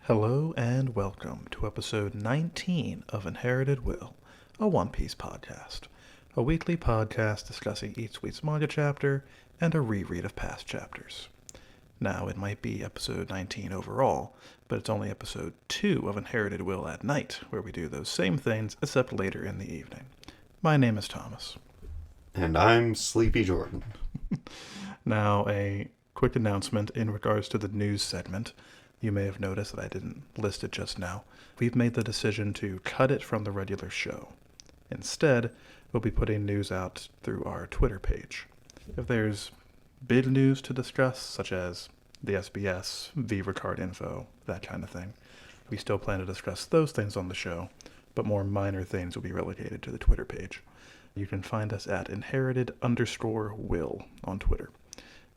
Hello and welcome to episode 19 of Inherited Will, a One Piece podcast. A weekly podcast discussing each week's manga chapter and a reread of past chapters. Now, it might be episode 19 overall, but it's only episode 2 of Inherited Will at night, where we do those same things, except later in the evening. My name is Thomas. And I'm Sleepy Jordan. Now, a quick announcement in regards to the news segment. You may have noticed that I didn't list it just now. We've made the decision to cut it from the regular show. Instead, we'll be putting news out through our Twitter page. If there's big news to discuss, such as the SBS, Viva card info, that kind of thing, we still plan to discuss those things on the show, but more minor things will be relegated to the Twitter page. You can find us at inherited_will on Twitter.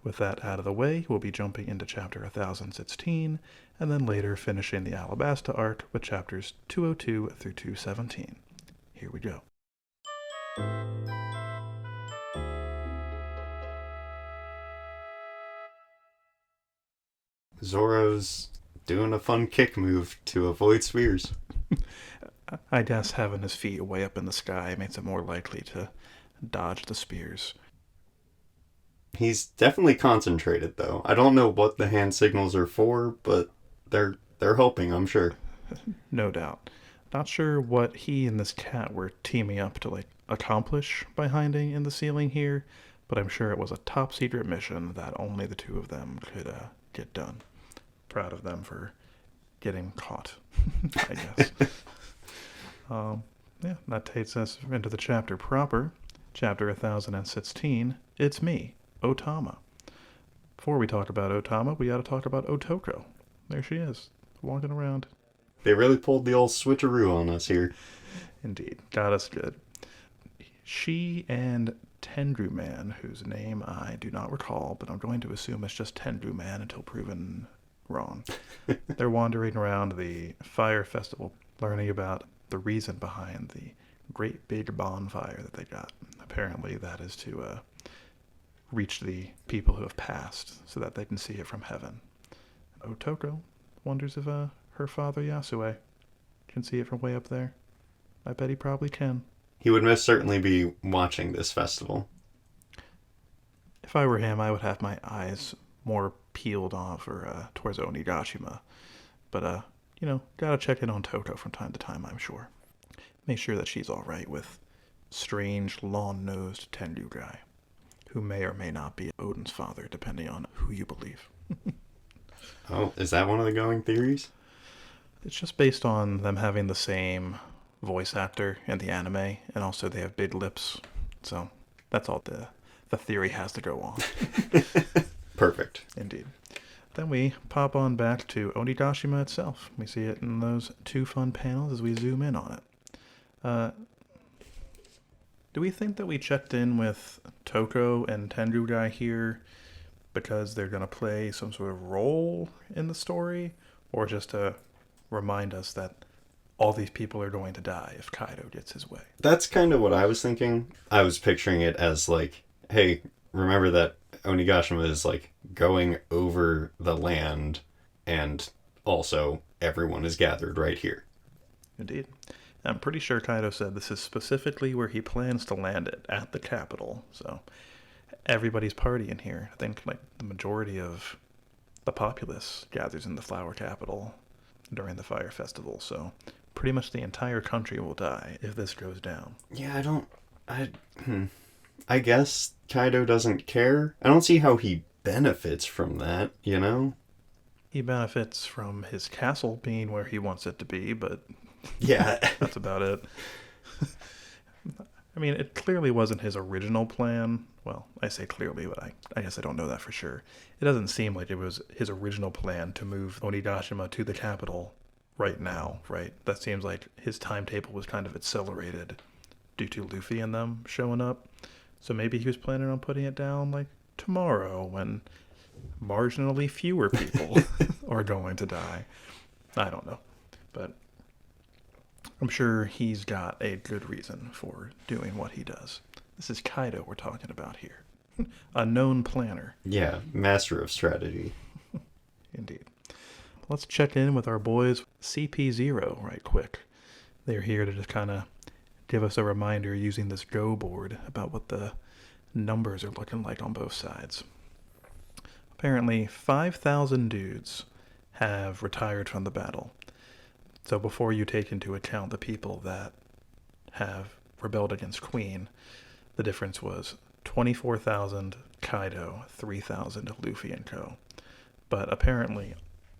With that out of the way, we'll be jumping into chapter 1016, and then later finishing the Alabasta Arc with chapters 202 through 217. Here we go. Zoro's doing a fun kick move to avoid spears. I guess having his feet way up in the sky makes it more likely to dodge the spears. He's definitely concentrated, though. I don't know what the hand signals are for, but they're helping, I'm sure. No doubt. Not sure what he and this cat were teaming up to accomplish by hiding in the ceiling here, but I'm sure it was a top secret mission that only the two of them could get done. Proud of them for getting caught, I guess. That takes us into the chapter proper. Chapter 1016, It's Me, Otama. Before we talk about Otama, we gotta talk about Otoko. There she is, walking around. They really pulled the old switcheroo on us here. Indeed, got us good. She and Tengu Man, whose name I do not recall, but I'm going to assume it's just Tengu Man until proven wrong. They're wandering around the fire festival, learning about the reason behind the great big bonfire that they got. Apparently that is to reach the people who have passed so that they can see it from heaven. Otoko wonders if her father Yasue can see it from way up there. I bet he probably can. He would most certainly be watching this festival. If I were him, I would have my eyes more peeled off or towards Onigashima. But, gotta check in on Toko from time to time, I'm sure. Make sure that she's alright with strange, long-nosed Tengu guy, who may or may not be Odin's father, depending on who you believe. Oh, is that one of the going theories? It's just based on them having the same voice actor in the anime, and also they have big lips, so that's all the theory has to go on. Perfect. Indeed. Then we pop on back to Onigashima itself. We see it in those two fun panels as we zoom in on it. Do we think that we checked in with Toko and Tengu guy here because they're going to play some sort of role in the story, or just to remind us that all these people are going to die if Kaido gets his way? That's kind of what I was thinking. I was picturing it as hey, remember that Onigashima is going over the land, and also everyone is gathered right here. Indeed. I'm pretty sure Kaido said this is specifically where he plans to land it, at the capital. So everybody's partying here. I think the majority of the populace gathers in the flower capital during the fire festival. So pretty much the entire country will die if this goes down. Yeah, I guess Kaido doesn't care. I don't see how he benefits from that, you know? He benefits from his castle being where he wants it to be, but yeah, that's about it. I mean, it clearly wasn't his original plan. Well, I say clearly, but I guess I don't know that for sure. It doesn't seem like it was his original plan to move Onigashima to the capital right now, right? That seems like his timetable was kind of accelerated due to Luffy and them showing up. So maybe he was planning on putting it down tomorrow when marginally fewer people are going to die. I don't know. But I'm sure he's got a good reason for doing what he does. This is Kaido we're talking about here. A known planner. Yeah, master of strategy. Indeed. let's check in with our boys CP0 right quick. They're here to just kind of give us a reminder using this Go board about what the numbers are looking like on both sides. Apparently, 5,000 dudes have retired from the battle. So before you take into account the people that have rebelled against Queen, the difference was 24,000 Kaido, 3,000 Luffy and co. But apparently,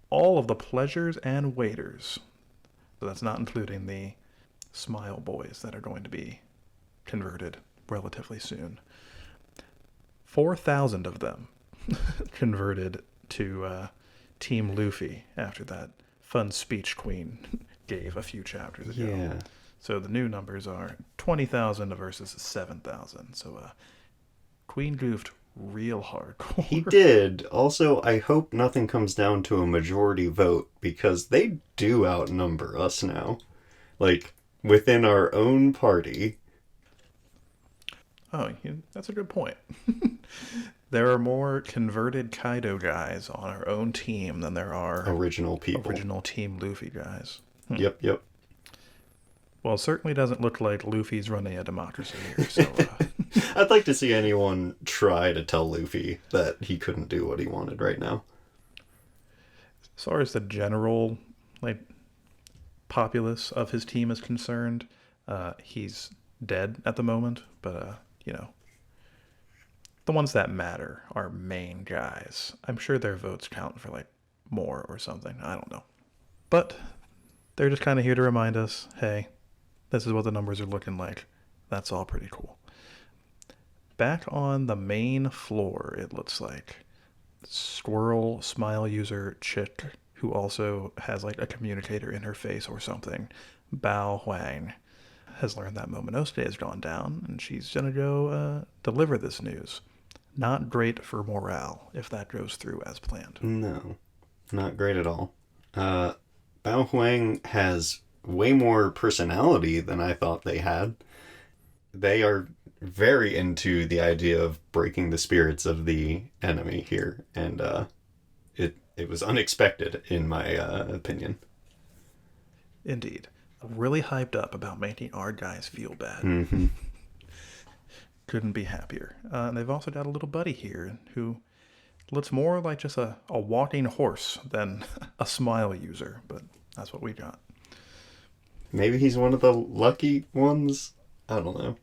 all of the pleasures and waiters, so that's not including the Smile Boys that are going to be converted relatively soon, 4,000 of them converted to Team Luffy after that fun speech Queen gave a few chapters ago. Yeah. So the new numbers are 20,000 versus 7,000. So Queen goofed real hardcore. He did. Also, I hope nothing comes down to a majority vote, because they do outnumber us now. Like, within our own party. Oh, that's a good point. There are more converted Kaido guys on our own team than there are Original people. original Team Luffy guys. Yep. Well, it certainly doesn't look like Luffy's running a democracy here. So, I'd like to see anyone try to tell Luffy that he couldn't do what he wanted right now. as far as the general populace of his team is concerned, he's dead at the moment. But the ones that matter are main guys. I'm sure their votes count for more or something. I don't know. But they're just kind of here to remind us, hey, this is what the numbers are looking like. That's all pretty cool. Back on the main floor, it looks like Squirrel Smile user Chick, who also has a communicator in her face or something, Bao Huang, has learned that Momonosuke has gone down, and she's gonna go deliver this news. Not great for morale if that goes through as planned. No, not great at all. Bao Huang has way more personality than I thought they had. They are very into the idea of breaking the spirits of the enemy here, and it was unexpected in my opinion. Indeed. Really hyped up about making our guys feel bad. Mm-hmm. Couldn't be happier. And they've also got a little buddy here who looks more like just a walking horse than a smile user, but that's what we got. Maybe he's one of the lucky ones? I don't know.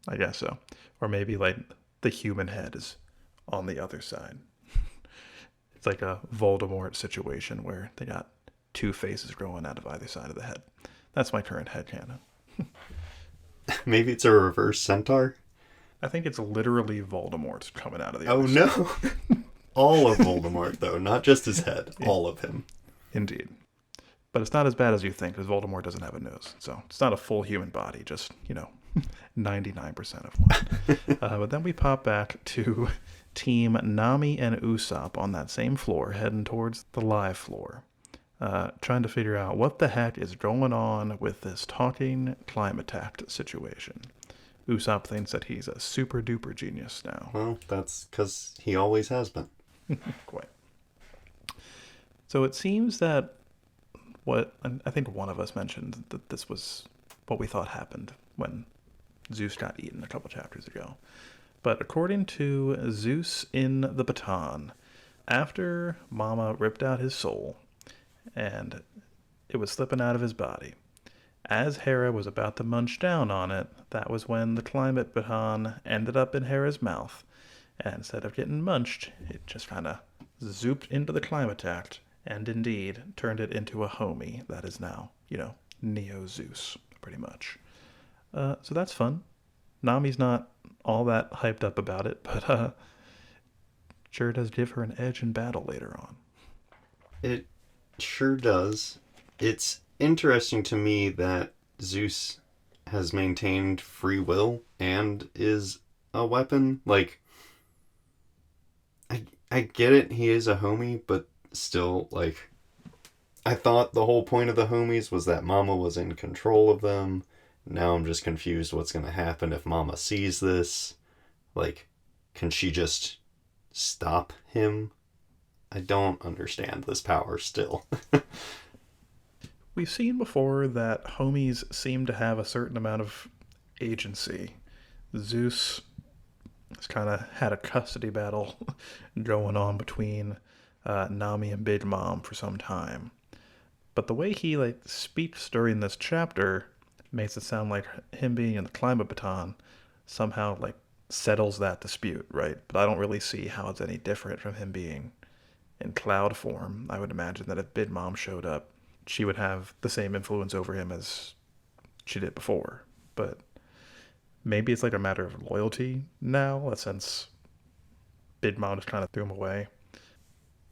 I guess so. Or maybe the human head is on the other side. It's like a Voldemort situation where they got two faces growing out of either side of the head. That's my current headcanon. Maybe it's a reverse centaur? I think it's literally Voldemort coming out of the Oh, other no. side. All of Voldemort, though. Not just his head. All of him. Indeed. But it's not as bad as you think, because Voldemort doesn't have a nose. So it's not a full human body, just, 99% of one. But then we pop back to Team Nami and Usopp on that same floor, heading towards the live floor. Trying to figure out what the heck is going on with this talking Climateact situation. Usopp thinks that he's a super duper genius now. Well, that's because he always has been. Quite. So it seems that I think one of us mentioned that this was what we thought happened when Zeus got eaten a couple chapters ago. But according to Zeus in the Baton, after Mama ripped out his soul and it was slipping out of his body, as Hera was about to munch down on it, that was when the climate baton ended up in Hera's mouth. And instead of getting munched, it just kind of zooped into the Climateact and indeed turned it into a homie that is now, Neo Zeus, pretty much. So that's fun. Nami's not all that hyped up about it, but sure does give her an edge in battle later on. It sure does. It's interesting to me that Zeus has maintained free will and is a weapon. I get it, he is a homie, but still, I thought the whole point of the homies was that Mama was in control of them. Now I'm just confused what's going to happen if Mama sees this. Can she just stop him? I don't understand this power still. We've seen before that homies seem to have a certain amount of agency. Zeus has kind of had a custody battle going on between Nami and Big Mom for some time. But the way he speaks during this chapter makes it sound like him being in the climate baton somehow settles that dispute, right? But I don't really see how it's any different from him being in cloud form. I would imagine that if Big Mom showed up, she would have the same influence over him as she did before. But maybe it's a matter of loyalty now, since Big Mom just kind of threw him away.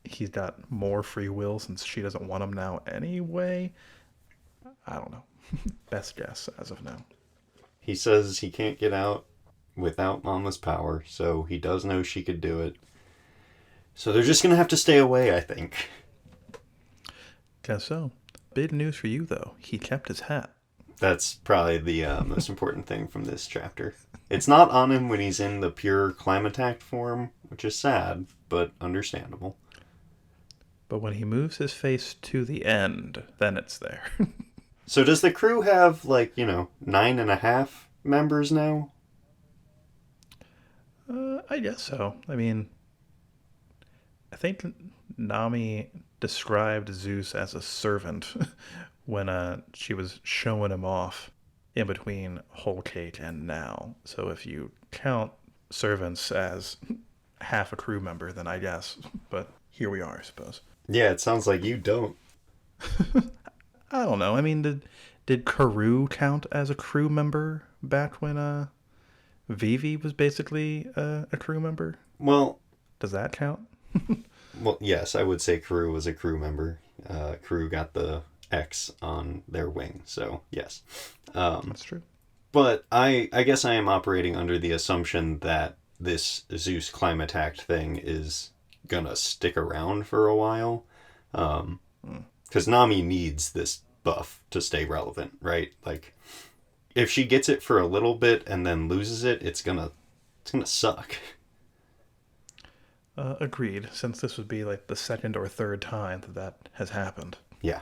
He's got more free will since she doesn't want him now anyway. I don't know. Best guess as of now. He says he can't get out without Mama's power, so he does know she could do it. So they're just going to have to stay away, I think. Guess so. Big news for you, though. He kept his hat. That's probably the most important thing from this chapter. It's not on him when he's in the pure Climatact form, which is sad, but understandable. But when he moves his face to the end, then it's there. So does the crew have, 9.5 members now? I guess so. I mean, I think Nami described Zeus as a servant when she was showing him off in between Whole Cake and now. So if you count servants as half a crew member, then I guess. But here we are, I suppose. Yeah, it sounds like you don't. I don't know. I mean, did Karoo count as a crew member back when Vivi was basically a crew member? Well, does that count? Well, yes, I would say Karoo was a crew member. Karoo got the X on their wing, so yes. That's true. But I guess I am operating under the assumption that this Zeus Climatact thing is gonna stick around for a while. Because Nami needs this buff to stay relevant, right? If she gets it for a little bit and then loses it, it's gonna suck. Agreed, since this would be the second or third time that has happened. Yeah.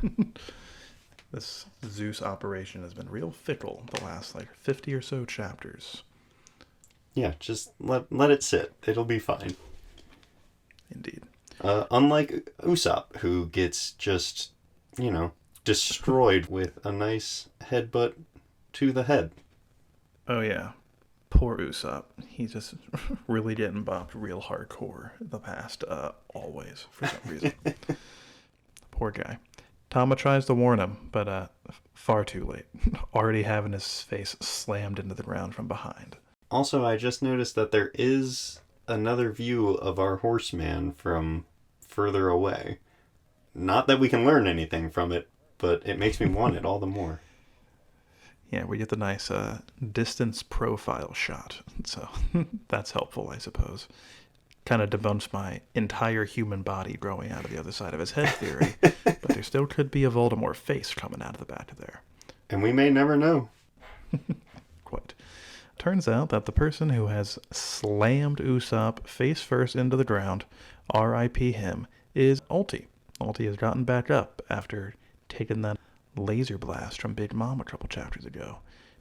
This Zeus operation has been real fickle the last 50 or so chapters. Yeah, just let it sit. It'll be fine. Indeed. Unlike Usopp, who gets just, destroyed with a nice headbutt to the head. Oh yeah. Poor Usopp. He's just really getting bopped real hardcore the past, always, for some reason. Poor guy. Tama tries to warn him, but far too late. Already having his face slammed into the ground from behind. Also, I just noticed that there is another view of our horseman from further away. Not that we can learn anything from it, but it makes me want it all the more. Yeah, we get the nice distance profile shot, so that's helpful, I suppose. Kind of debunks my entire human body growing out of the other side of his head theory, but there still could be a Voldemort face coming out of the back of there. And we may never know. Quite. Turns out that the person who has slammed Usopp face first into the ground, R.I.P. him, is Ulti. Ulti has gotten back up after taking that laser blast from Big Mom a couple chapters ago.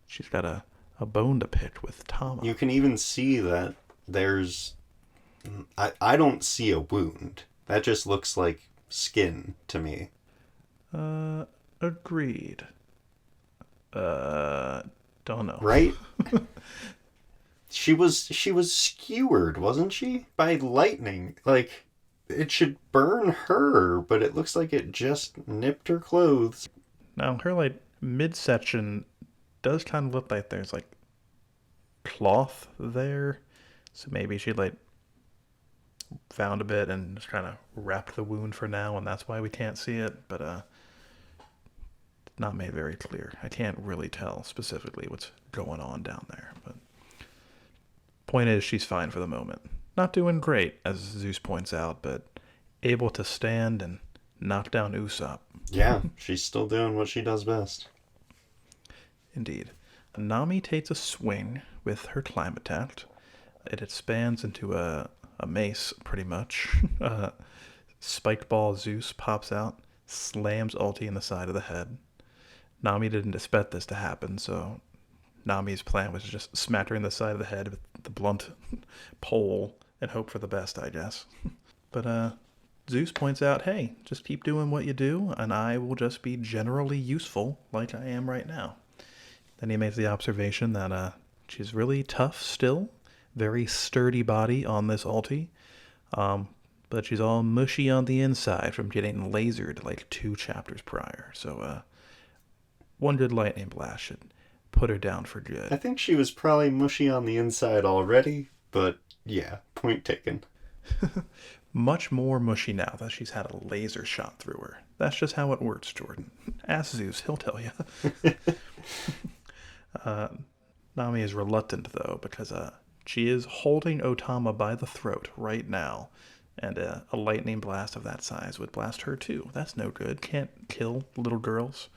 She's got a bone to pick with Tama. You can even see that there's... I don't see a wound. That just looks like skin to me. Agreed. Don't know. Right? She was skewered, wasn't she? By lightning. It should burn her, but it looks like it just nipped her clothes. Now, her, midsection does kind of look like there's, cloth there. So maybe she, found a bit and just kind of wrapped the wound for now, and that's why we can't see it. But, not made very clear. I can't really tell specifically what's going on down there. But point is, she's fine for the moment. Not doing great, as Zeus points out, but able to stand and knock down Usopp. Yeah, she's still doing what she does best. Indeed. Nami takes a swing with her Climatact. It expands into a mace, pretty much. Spiked ball Zeus pops out, slams ulti in the side of the head. Nami didn't expect this to happen, so Nami's plan was to just smack her in the side of the head with the blunt pole and hope for the best, I guess. But Zeus points out, hey, just keep doing what you do, and I will just be generally useful like I am right now. Then he makes the observation that she's really tough still, very sturdy body on this ulti, but she's all mushy on the inside from getting lasered like 2 chapters prior. So one good lightning blast should put her down for good. I think she was probably mushy on the inside already, but yeah, point taken. Much more mushy now that she's had a laser shot through her. That's just how it works, Jordan. Ask Zeus, he'll tell you. Nami is reluctant, though, because she is holding Otama by the throat right now, and a lightning blast of that size would blast her, too. That's no good. Can't kill little girls.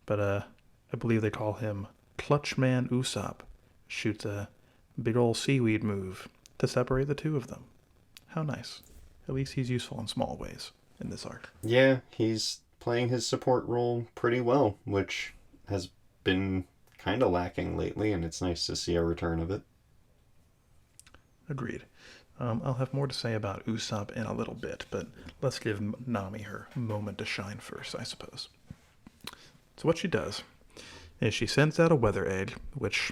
But I believe they call him Clutchman Usopp. Shoots a big ol' seaweed move to separate the two of them. How nice. At least he's useful in small ways in this arc. Yeah, he's playing his support role pretty well, which has been kind of lacking lately, and it's nice to see a return of it. Agreed. I'll have more to say about Usopp in a little bit, but let's give Nami her moment to shine first, I suppose. So what she does is she sends out a weather egg, which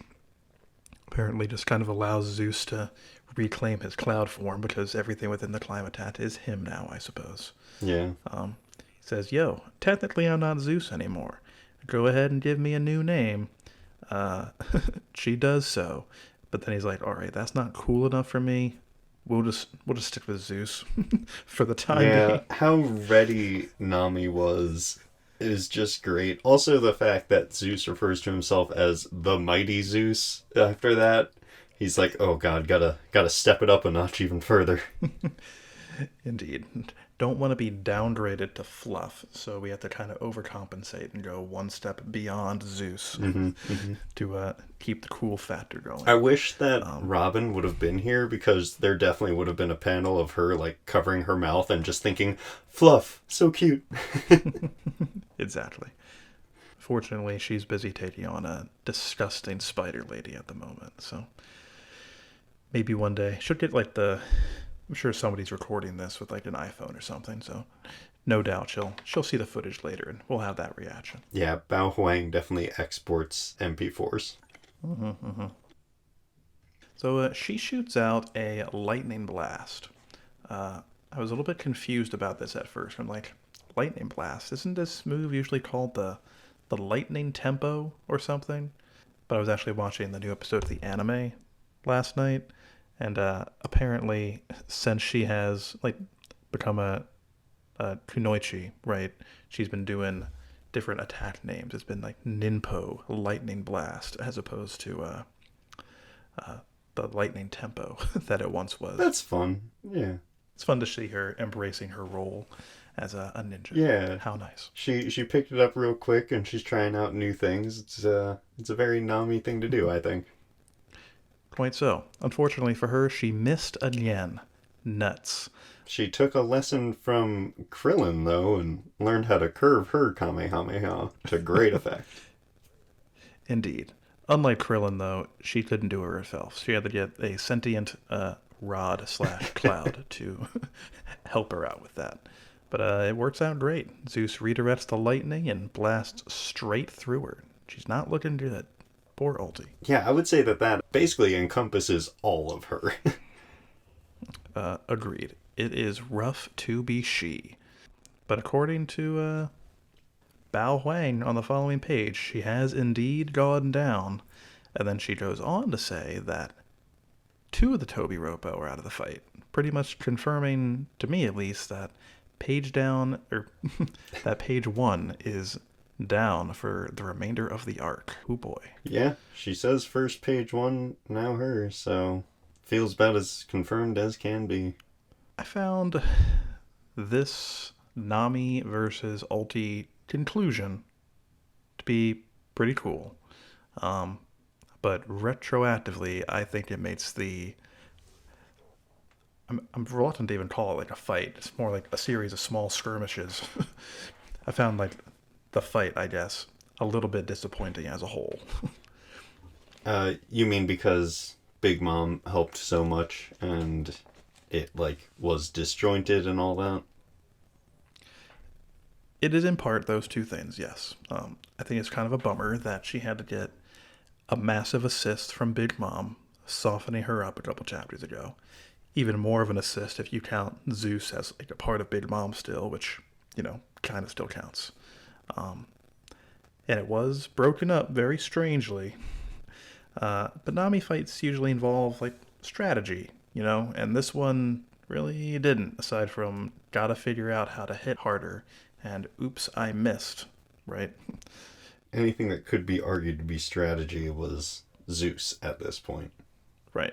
apparently just kind of allows Zeus to reclaim his cloud form because everything within the climatat is him now, I suppose. Yeah. He says, yo, technically I'm not Zeus anymore. Go ahead and give me a new name. She does so. But then he's like, all right, that's not cool enough for me. We'll just stick with Zeus for the time being. How ready Nami was is just great. Also, the fact that Zeus refers to himself as the mighty Zeus after that, he's like, oh god, gotta step it up a notch even further. Indeed. Don't want to be downgraded to Fluff, so we have to kind of overcompensate and go one step beyond Zeus to keep the cool factor going. I wish that Robin would have been here, because there definitely would have been a panel of her like covering her mouth and just thinking, Fluff, so cute. Exactly. Fortunately, she's busy taking on a disgusting spider lady at the moment, so maybe one day she'll get like I'm sure somebody's recording this with like an iPhone or something, so no doubt she'll see the footage later and we'll have that reaction. Yeah, Bao Huang definitely exports MP4s. So she shoots out a lightning blast. I was a little bit confused about this at first. I'm like, lightning blast? Isn't this move usually called the lightning tempo or something? But I was actually watching the new episode of the anime last night, and apparently since she has like become a kunoichi, right, she's been doing different attack names. It's been like Ninpo lightning blast as opposed to the lightning tempo that it once was. That's fun. Yeah. It's fun to see her embracing her role as a ninja. Yeah. How nice. She picked it up real quick and she's trying out new things. It's a very Nami thing to do, I think. Quite so. Unfortunately for her, she missed again. Nuts. She took a lesson from Krillin, though, and learned how to curve her Kamehameha to great effect. Indeed. Unlike Krillin, though, she couldn't do it herself. She had to get a sentient rod/cloud to help her out with that. But it works out great. Zeus redirects the lightning and blasts straight through her. She's not looking good. Poor ulti. Yeah, I would say that basically encompasses all of her. Agreed. It is rough to be she. But according to Bao Huang on the following page, she has indeed gone down. And then she goes on to say that 2 of the Toby Roppo are out of the fight. Pretty much confirming, to me at least, that that page 1 is down for the remainder of the arc. Oh boy. Yeah, she says first page 1, now her, so feels about as confirmed as can be. I found this Nami versus Ulti conclusion to be pretty cool. But retroactively, I think it makes the I'm reluctant to even call it like a fight. It's more like a series of small skirmishes. I found like the fight, I guess, a little bit disappointing as a whole. You mean because Big Mom helped so much and it like was disjointed and all that? It is in part those two things, yes. I think it's kind of a bummer that she had to get a massive assist from Big Mom, softening her up a couple chapters ago. Even more of an assist if you count Zeus as like a part of Big Mom still, which, kind of still counts. Um, and it was broken up very strangely. But Nami fights usually involve like strategy, and this one really didn't, aside from gotta figure out how to hit harder and oops, I missed, right? Anything that could be argued to be strategy was Zeus at this point. Right.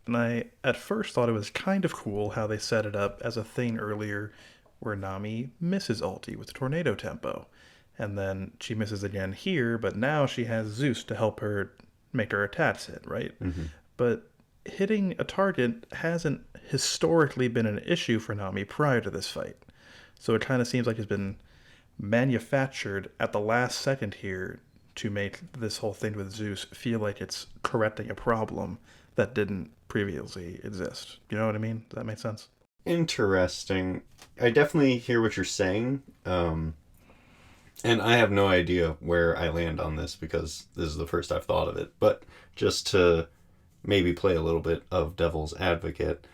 And I at first thought it was kind of cool how they set it up as a thing earlier where Nami misses ulti with tornado tempo. And then she misses again here, but now she has Zeus to help her make her attacks hit, right? Mm-hmm. But hitting a target hasn't historically been an issue for Nami prior to this fight. So it kind of seems like it's been manufactured at the last second here to make this whole thing with Zeus feel like it's correcting a problem that didn't previously exist. You know what I mean? Does that make sense? Interesting. I definitely hear what you're saying. And I have no idea where I land on this because this is the first I've thought of it. But just to maybe play a little bit of devil's advocate,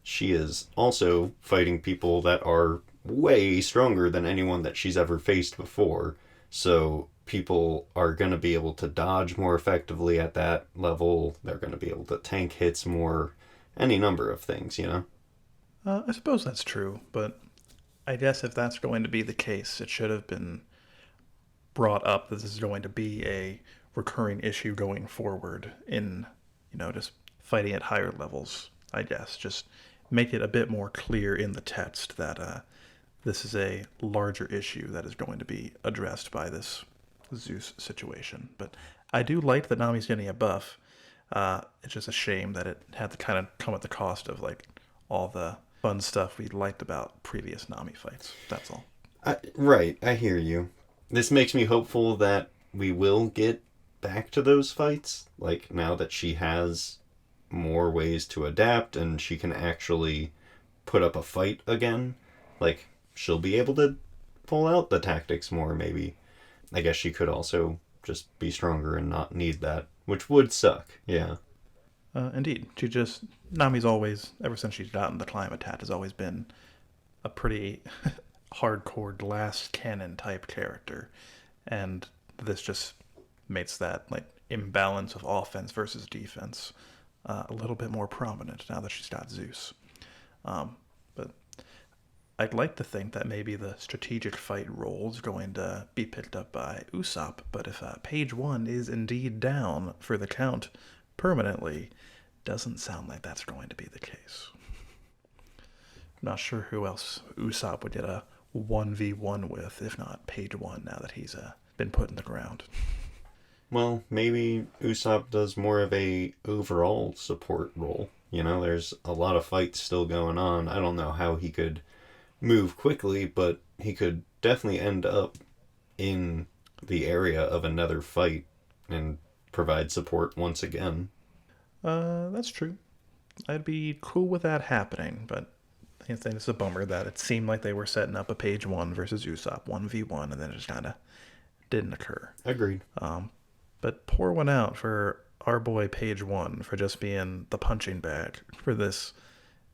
she is also fighting people that are way stronger than anyone that she's ever faced before. So people are going to be able to dodge more effectively at that level. They're going to be able to tank hits more. Any number of things, I suppose that's true, but I guess if that's going to be the case, it should have been brought up that this is going to be a recurring issue going forward in, just fighting at higher levels, I guess. Just make it a bit more clear in the text that this is a larger issue that is going to be addressed by this Zeus situation. But I do like that Nami's getting a buff. It's just a shame that it had to kind of come at the cost of like all the fun stuff we liked about previous Nami fights. That's all. Right, I hear you. This makes me hopeful that we will get back to those fights. Like, now that she has more ways to adapt and she can actually put up a fight again. Like, she'll be able to pull out the tactics more, maybe. I guess she could also just be stronger and not need that, which would suck, yeah. Indeed. Nami's always, ever since she's gotten the climate tat, has always been a pretty hardcore glass cannon type character. And this just makes that like imbalance of offense versus defense a little bit more prominent now that she's got Zeus. But I'd like to think that maybe the strategic fight role is going to be picked up by Usopp, but if page 1 is indeed down for the count permanently, doesn't sound like that's going to be the case. Not sure who else Usopp would get a 1v1 with, if not page 1, now that he's been put in the ground. Well, maybe Usopp does more of a overall support role. There's a lot of fights still going on. I don't know how he could move quickly, but he could definitely end up in the area of another fight and provide support once again. That's true. I'd be cool with that happening, but I think it's a bummer that it seemed like they were setting up a page 1 versus Usopp 1v1, and then it just kind of didn't occur. Agreed. But pour one out for our boy page 1 for just being the punching bag for this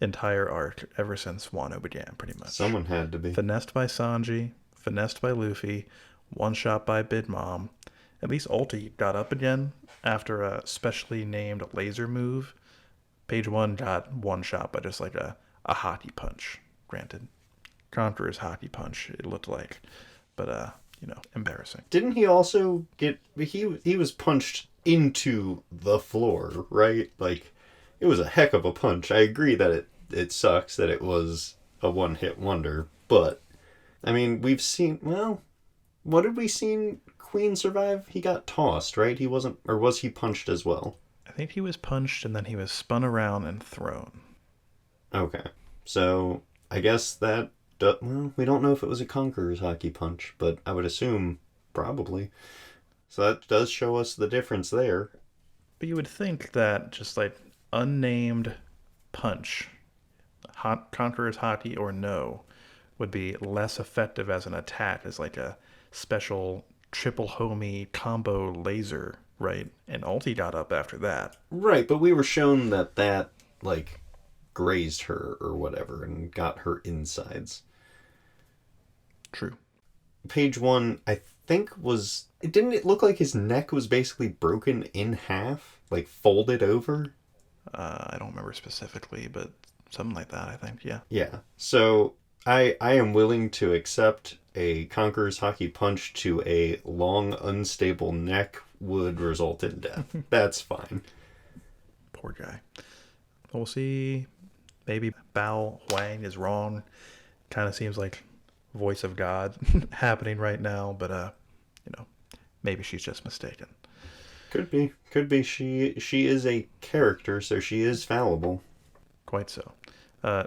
entire arc ever since Wano began, pretty much. Someone had to be. Finessed by Sanji, finessed by Luffy, one shot by Big Mom. At least ulti got up again after a specially named laser move. Page 1 got one shot by just like a hockey punch. Granted, Conqueror's hockey punch, it looked like. But, embarrassing. Didn't he also get... He was punched into the floor, right? Like, it was a heck of a punch. I agree that it sucks that it was a one-hit wonder, but, I mean, we've seen... Well, what did we see Queen survive? He got tossed, right? He wasn't... Or was he punched as well? I think he was punched and then he was spun around and thrown. Okay. So I guess that, well, we don't know if it was a Conqueror's Hockey Punch, but I would assume probably. So that does show us the difference there. But you would think that just like unnamed punch, Conqueror's Hockey or no, would be less effective as an attack as like a special triple homie combo laser, right? And ulti got up after that. Right, but we were shown that, like, grazed her or whatever and got her insides. True. Page one, I think was. Didn't it look like his neck was basically broken in half? Like folded over? I don't remember specifically, but something like that, I think. Yeah. Yeah. So I am willing to accept a Conqueror's Hockey Punch to a long, unstable neck would result in death. That's fine. Poor guy. We'll see. Maybe Bao Huang is wrong. Kind of seems like voice of God happening right now, but maybe she's just mistaken. Could be. Could be. She is a character, so she is fallible. Quite so.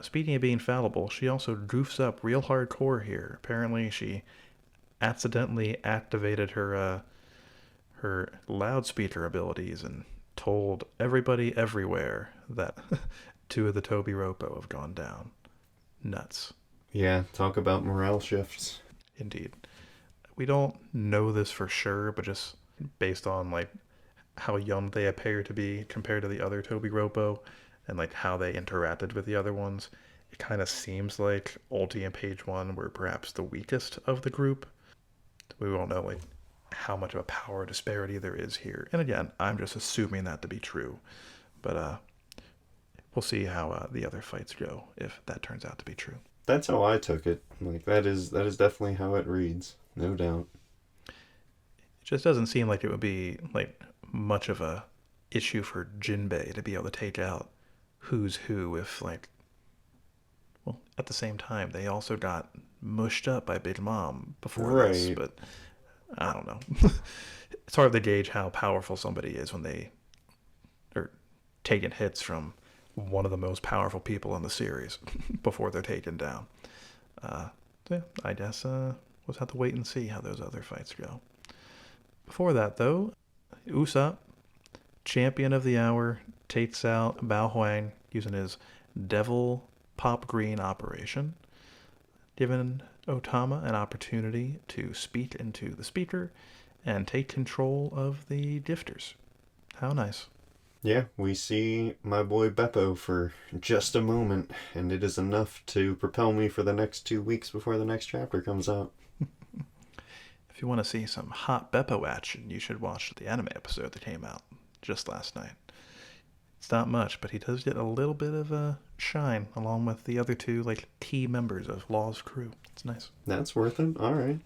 Speaking of being fallible, she also goofs up real hardcore here. Apparently, she accidentally activated her loudspeaker abilities and told everybody everywhere that two of the Toby Roppo have gone down. Nuts. Yeah, talk about morale shifts. Indeed. We don't know this for sure, but just based on like how young they appear to be compared to the other Toby Roppo and like how they interacted with the other ones, it kind of seems like Ulti and Page One were perhaps the weakest of the group. We won't know like how much of a power disparity there is here. And again, I'm just assuming that to be true. But we'll see how the other fights go if that turns out to be true. That's how I took it. Like that is definitely how it reads, no doubt. It just doesn't seem like it would be like much of a issue for Jinbei to be able to take out who's who if like, well, at the same time they also got mushed up by Big Mom before this, but I don't know. It's hard to gauge how powerful somebody is when they are taking hits from one of the most powerful people in the series before they're taken down. So yeah, I guess we'll just have to wait and see how those other fights go. Before that, though, Usopp, champion of the hour, takes out Bao Huang using his Devil Pop Green operation, giving Otama an opportunity to speak into the speaker and take control of the gifters. How nice. Yeah, we see my boy Beppo for just a moment, and it is enough to propel me for the next 2 weeks before the next chapter comes out. If you want to see some hot Beppo action, you should watch the anime episode that came out just last night. It's not much, but he does get a little bit of a shine along with the other two like key members of Law's crew. It's nice. That's worth it. All right.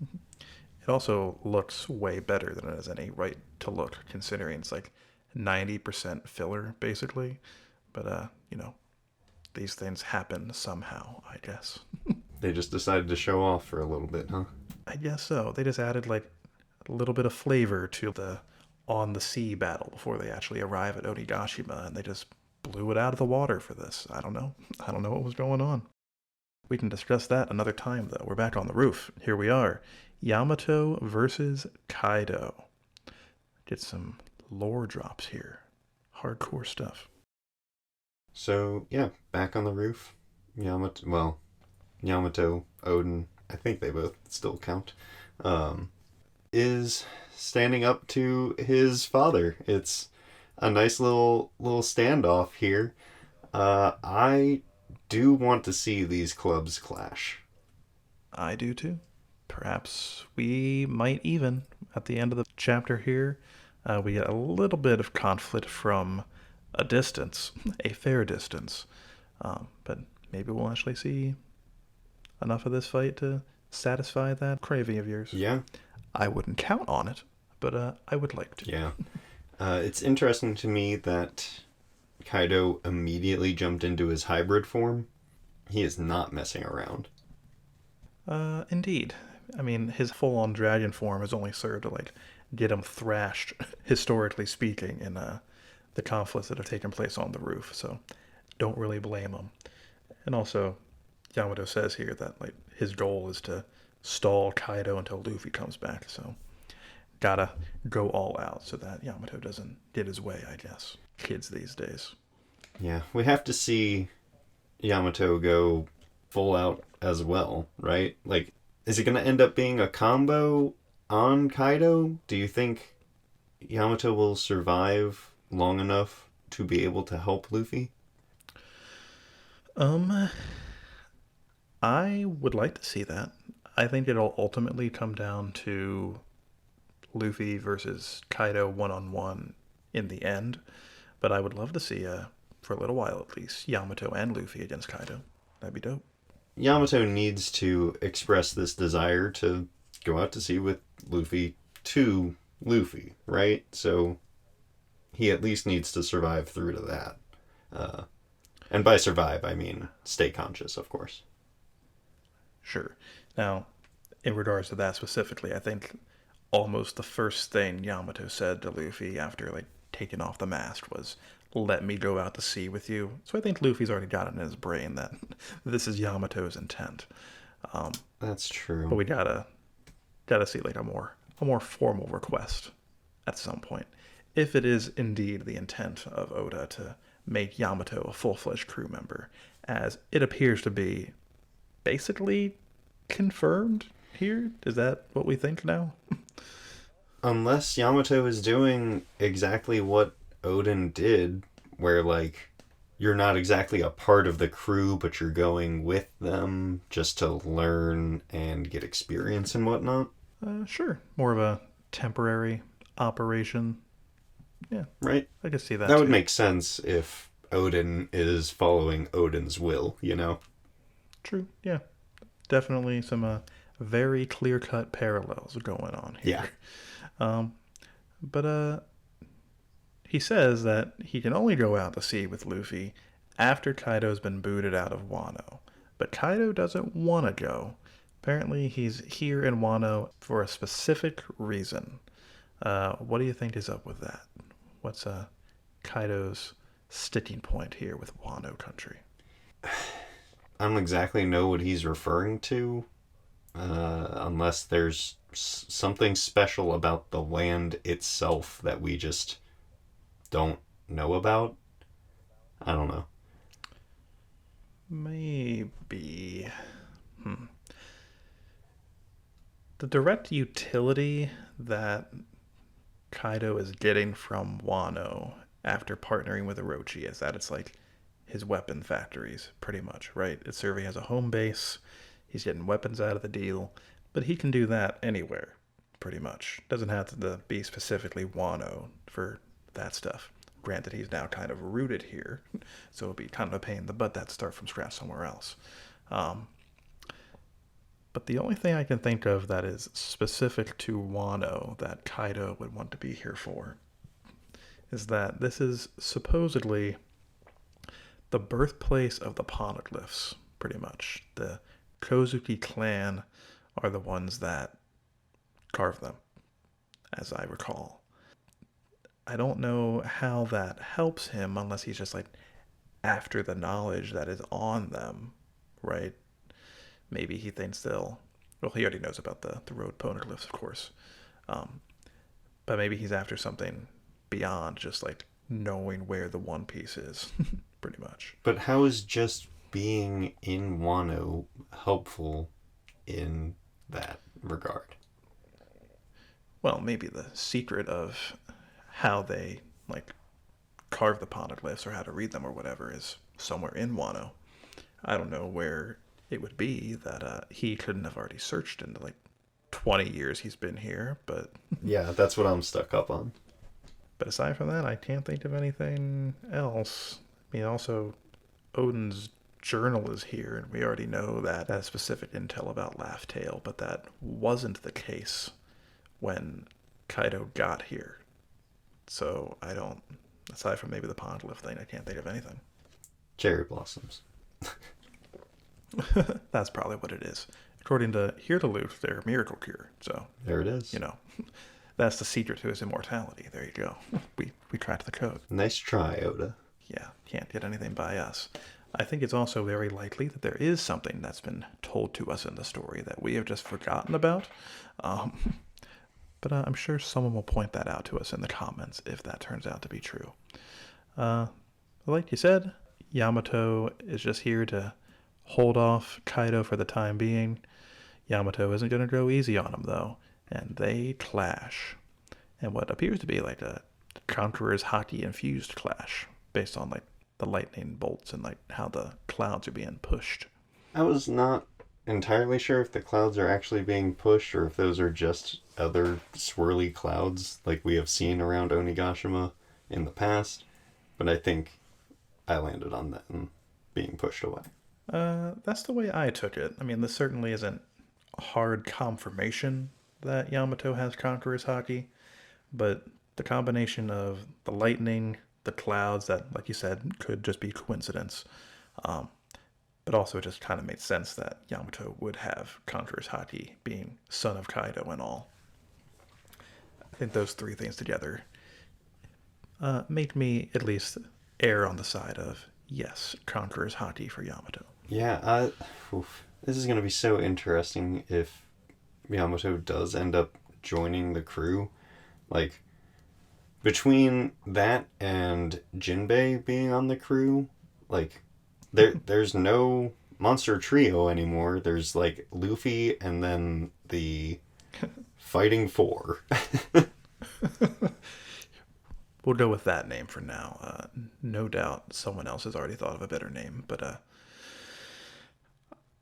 It also looks way better than it has any right to look, considering it's like 90% filler, basically. But, these things happen somehow, I guess. They just decided to show off for a little bit, huh? I guess so. They just added, like, a little bit of flavor to the on-the-sea battle before they actually arrive at Onigashima, and they just blew it out of the water for this. I don't know. I don't know what was going on. We can discuss that another time, though. We're back on the roof. Here we are. Yamato versus Kaido. Get some lore drops here. Hardcore stuff. So, yeah, back on the roof. Yamato, Odin, I think they both still count, is standing up to his father. It's a nice little standoff here. I do want to see these clubs clash. I do too. Perhaps we might even, at the end of the chapter here, we get a little bit of conflict from a distance, a fair distance. But maybe we'll actually see enough of this fight to satisfy that craving of yours. Yeah. I wouldn't count on it, but I would like to. Yeah. It's interesting to me that Kaido immediately jumped into his hybrid form. He is not messing around. Indeed. I mean, his full-on dragon form has only served to, like, get him thrashed, historically speaking, in the conflicts that have taken place on the roof. So don't really blame him. And also, Yamato says here that like his goal is to stall Kaido until Luffy comes back. So gotta go all out so that Yamato doesn't get his way, I guess. Kids these days. Yeah, we have to see Yamato go full out as well, right? Like, is it going to end up being a combo on Kaido? Do you think Yamato will survive long enough to be able to help Luffy? I would like to see that. I think it'll ultimately come down to Luffy versus Kaido one-on-one in the end. But I would love to see, for a little while at least, Yamato and Luffy against Kaido. That'd be dope. Yamato needs to express this desire to go out to sea with Luffy to Luffy, right? So he at least needs to survive through to that. And by survive, I mean stay conscious, of course. Sure. Now, in regards to that specifically, I think almost the first thing Yamato said to Luffy after like taking off the mask was, "Let me go out to sea with you." So I think Luffy's already got it in his brain that this is Yamato's intent. That's true. But we gotta see like a more formal request at some point, if it is indeed the intent of Oda to make Yamato a full-fledged crew member, as it appears to be basically confirmed here. Is that what we think now? Unless Yamato is doing exactly what Odin did, where, like, you're not exactly a part of the crew, but you're going with them just to learn and get experience and whatnot. Sure. More of a temporary operation. Yeah. Right? I could see that. That would make sense if Odin is following Odin's will, you know? True. Yeah. Definitely some very clear-cut parallels going on here. Yeah. But he says that he can only go out to sea with Luffy after Kaido's been booted out of Wano. But Kaido doesn't want to go. Apparently he's here in Wano for a specific reason. What do you think is up with that? What's Kaido's sticking point here with Wano country? I don't exactly know what he's referring to, unless there's something special about the land itself that we just don't know about. I don't know. Maybe. The direct utility that Kaido is getting from Wano after partnering with Orochi is that it's like his weapon factories, pretty much, right? It's serving as a home base. He's getting weapons out of the deal, but he can do that anywhere, pretty much. Doesn't have to be specifically Wano for that stuff. Granted, he's now kind of rooted here, so it'll be kind of a pain in the butt to start from scratch somewhere else. But the only thing I can think of that is specific to Wano that Kaido would want to be here for is that this is supposedly the birthplace of the poneglyphs, pretty much. The Kozuki clan are the ones that carve them, as I recall. I don't know how that helps him unless he's just like after the knowledge that is on them, right? Maybe he thinks they'll... Well, he already knows about the road poneglyphs, of course. But maybe he's after something beyond just like knowing where the One Piece is, pretty much. But how is just being in Wano helpful in that regard? Well, maybe the secret of how they like carve the poneglyphs or how to read them or whatever is somewhere in Wano. I don't know where it would be that he couldn't have already searched into like 20 years he's been here, but... Yeah, that's what I'm stuck up on. But aside from that, I can't think of anything else. I mean, also, Odin's journal is here, and we already know that has specific intel about Laugh Tale, but that wasn't the case when Kaido got here. So I don't... Aside from maybe the poneglyph thing, I can't think of anything. Cherry blossoms. That's probably what it is. According to Hirtaloof, they're miracle cure. So there it is. You know, that's the secret to his immortality. There you go. We cracked the code. Nice try, Oda. yeah, can't get anything by us. I think it's also very likely that there is something that's been told to us in the story that we have just forgotten about. Um, but I'm sure someone will point that out to us in the comments if that turns out to be true. Like you said, Yamato is just here to hold off Kaido for the time being. Yamato isn't going to go easy on him, though, and they clash. And what appears to be like a Conqueror's Haki infused clash, based on like the lightning bolts and like how the clouds are being pushed. I was not entirely sure if the clouds are actually being pushed or if those are just other swirly clouds like we have seen around Onigashima in the past, but I think I landed on that and being pushed away. That's the way I took it. I mean, this certainly isn't hard confirmation that Yamato has Conqueror's Haki, but the combination of the lightning, the clouds that, like you said, could just be coincidence, but also it just kind of made sense that Yamato would have Conqueror's Haki, being son of Kaido and all. I think those three things together made me at least err on the side of, yes, Conqueror's Haki for Yamato. Yeah, this is going to be so interesting if Yamato does end up joining the crew. Like, between that and Jinbei being on the crew, like, there's no monster trio anymore. There's, like, Luffy and then the Fighting Four. We'll go with that name for now. No doubt someone else has already thought of a better name, but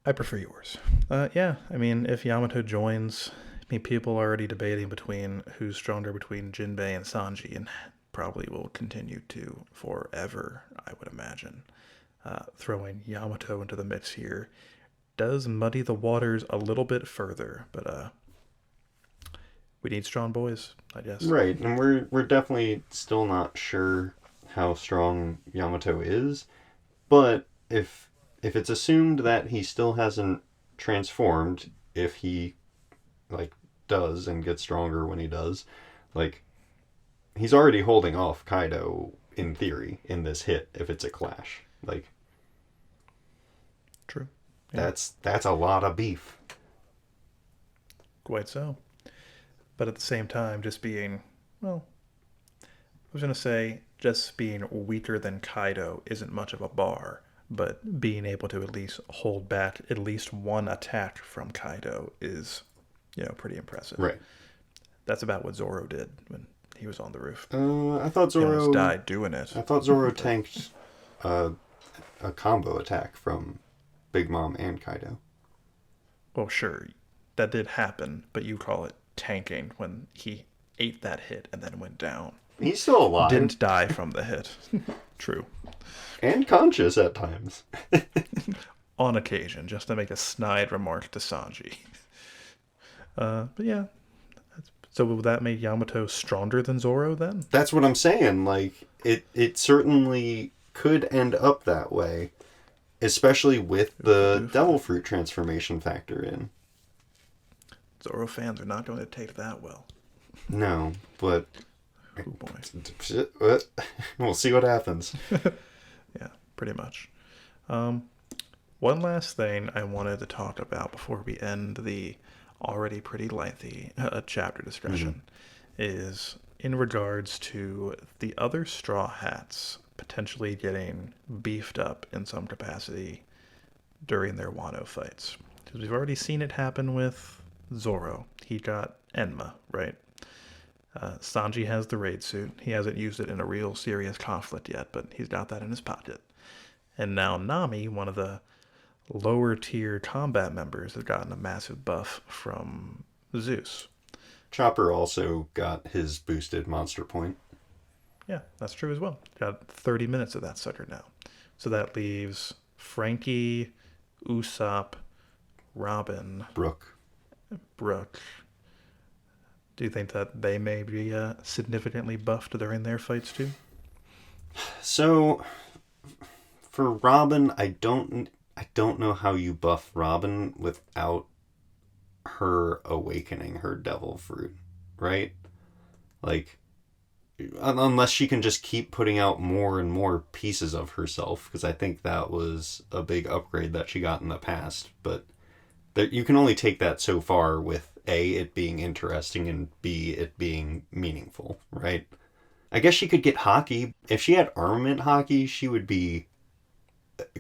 I prefer yours. Yeah, I mean, if Yamato joins, I mean, people are already debating between who's stronger between Jinbei and Sanji, and probably will continue to forever, I would imagine. Throwing Yamato into the mix here does muddy the waters a little bit further, but we need strong boys, I guess. Right, and we're definitely still not sure how strong Yamato is, but if it's assumed that he still hasn't transformed, if he like does and gets stronger when he does, like he's already holding off Kaido in theory in this hit if it's a clash. Like true. Yeah. That's a lot of beef. Quite so. But at the same time, just being, well, I was going to say, just being weaker than Kaido isn't much of a bar, but being able to at least hold back at least one attack from Kaido is, pretty impressive. Right. That's about what Zoro did when he was on the roof. I thought Zoro He almost died doing it. I thought Zoro tanked a combo attack from Big Mom and Kaido. Well, sure, that did happen, but you call it tanking when he ate that hit and then went down. He's still alive. Didn't die from the hit. True. And conscious at times. On occasion, just to make a snide remark to Sanji. But yeah. So will that make Yamato stronger than Zoro then? That's what I'm saying. Like, it certainly could end up that way. Especially with the Devil Fruit transformation factor in. Zoro fans are not going to take that well. No, but oh boy. We'll see what happens. Yeah, pretty much. One last thing I wanted to talk about before we end the already pretty lengthy chapter discussion is in regards to the other Straw Hats potentially getting beefed up in some capacity during their Wano fights. Because we've already seen it happen with Zoro. He got Enma, right? Sanji has the raid suit. He hasn't used it in a real serious conflict yet, but he's got that in his pocket. And now Nami, one of the lower tier combat members, has gotten a massive buff from Zeus. Chopper also got his boosted monster point. Yeah, that's true as well. Got 30 minutes of that sucker now. So that leaves Frankie, Usopp, Robin, Brook. Do you think that they may be significantly buffed during their fights too? So, for Robin, I don't know how you buff Robin without her awakening her devil fruit, right? Like, unless she can just keep putting out more and more pieces of herself, because I think that was a big upgrade that she got in the past. But you can only take that so far with A, it being interesting, and B, it being meaningful, right? I guess she could get hockey. If she had armament hockey, she would be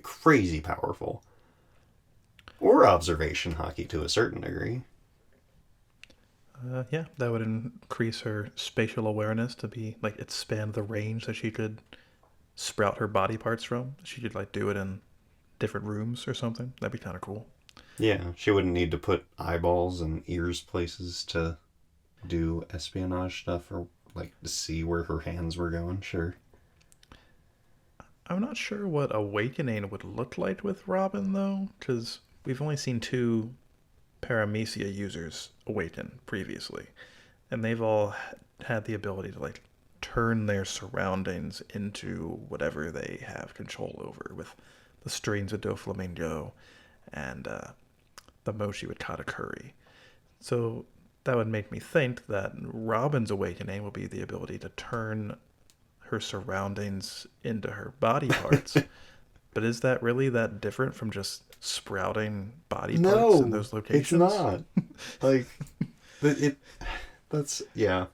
crazy powerful. Or observation hockey to a certain degree. Yeah, that would increase her spatial awareness to be like expand the range that she could sprout her body parts from. She could like do it in different rooms or something. That'd be kind of cool. Yeah, she wouldn't need to put eyeballs and ears places to do espionage stuff or like to see where her hands were going. Sure. I'm not sure what awakening would look like with Robin though, because we've only seen two paramecia users awaken previously, and they've all had the ability to like turn their surroundings into whatever they have control over with the streams of Doflamingo and the Moshi with Katakuri. So that would make me think that Robin's awakening will be the ability to turn her surroundings into her body parts. But is that really that different from just sprouting body parts in No, those it's locations? not. Like, it. That's yeah.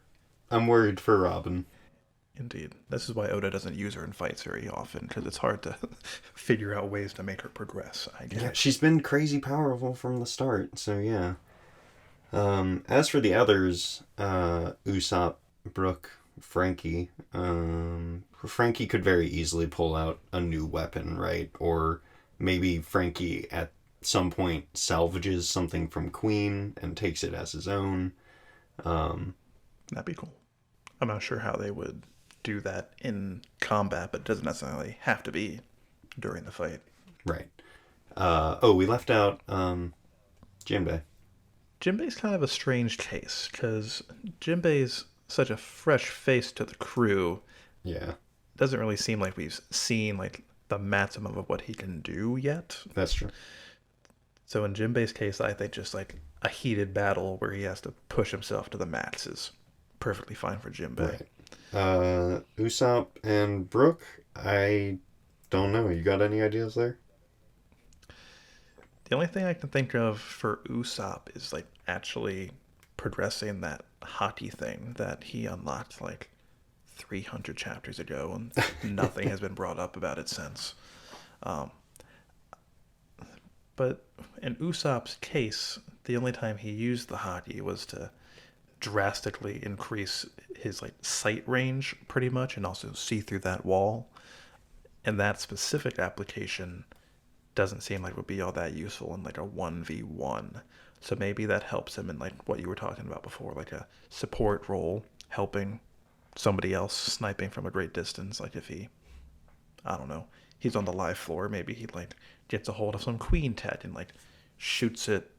I'm worried for Robin. Indeed. This is why Oda doesn't use her in fights very often, because it's hard to figure out ways to make her progress, I guess. Yeah, she's been crazy powerful from the start. So yeah. As for the others, Usopp, Brook, Frankie, Frankie could very easily pull out a new weapon, right? Or maybe Frankie at some point salvages something from Queen and takes it as his own. That'd be cool. I'm not sure how they would do that in combat, but it doesn't necessarily have to be during the fight. Right. We left out Jinbei. Jinbei's kind of a strange case, because Jinbei's such a fresh face to the crew. Yeah, Doesn't really seem like we've seen like the maximum of what he can do yet. that's true. So in Jinbei's case, I think just like a heated battle where he has to push himself to the max is perfectly fine for Jinbei. Right. Usopp and Brook, I don't know. You got any ideas there? The only thing I can think of for Usopp is like actually progressing that hockey thing that he unlocked like 300 chapters ago, and nothing has been brought up about it since. Um, but in Usopp's case, the only time he used the hockey was to drastically increase his like sight range pretty much and also see through that wall. And that specific application doesn't seem like it would be all that useful in like a 1v1. So maybe that helps him in like what you were talking about before, like a support role, helping somebody else sniping from a great distance. Like if he, I don't know, he's on the live floor, maybe he like gets a hold of some queen tech and like shoots it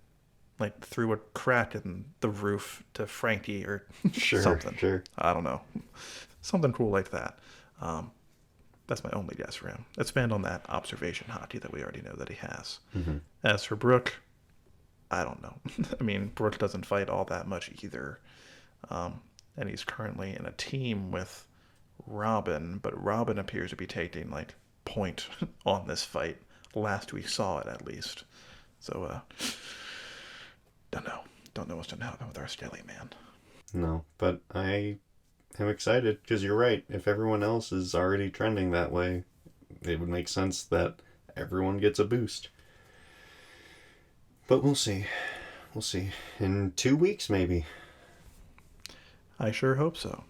like through a crack in the roof to Frankie or Sure, something. sure. I don't know. Something cool like that. That's my only guess for him. Expand on that observation hockey that we already know that he has. Mm-hmm. As for Brook, I don't know. I mean, Brook doesn't fight all that much either. And he's currently in a team with Robin, but Robin appears to be taking like point on this fight. Last we saw it, at least. So, don't know. Don't know what's going to happen with our Skelly Man. No, but I am excited because you're right. If everyone else is already trending that way, it would make sense that everyone gets a boost. But we'll see. We'll see. In 2 weeks, maybe. I sure hope so.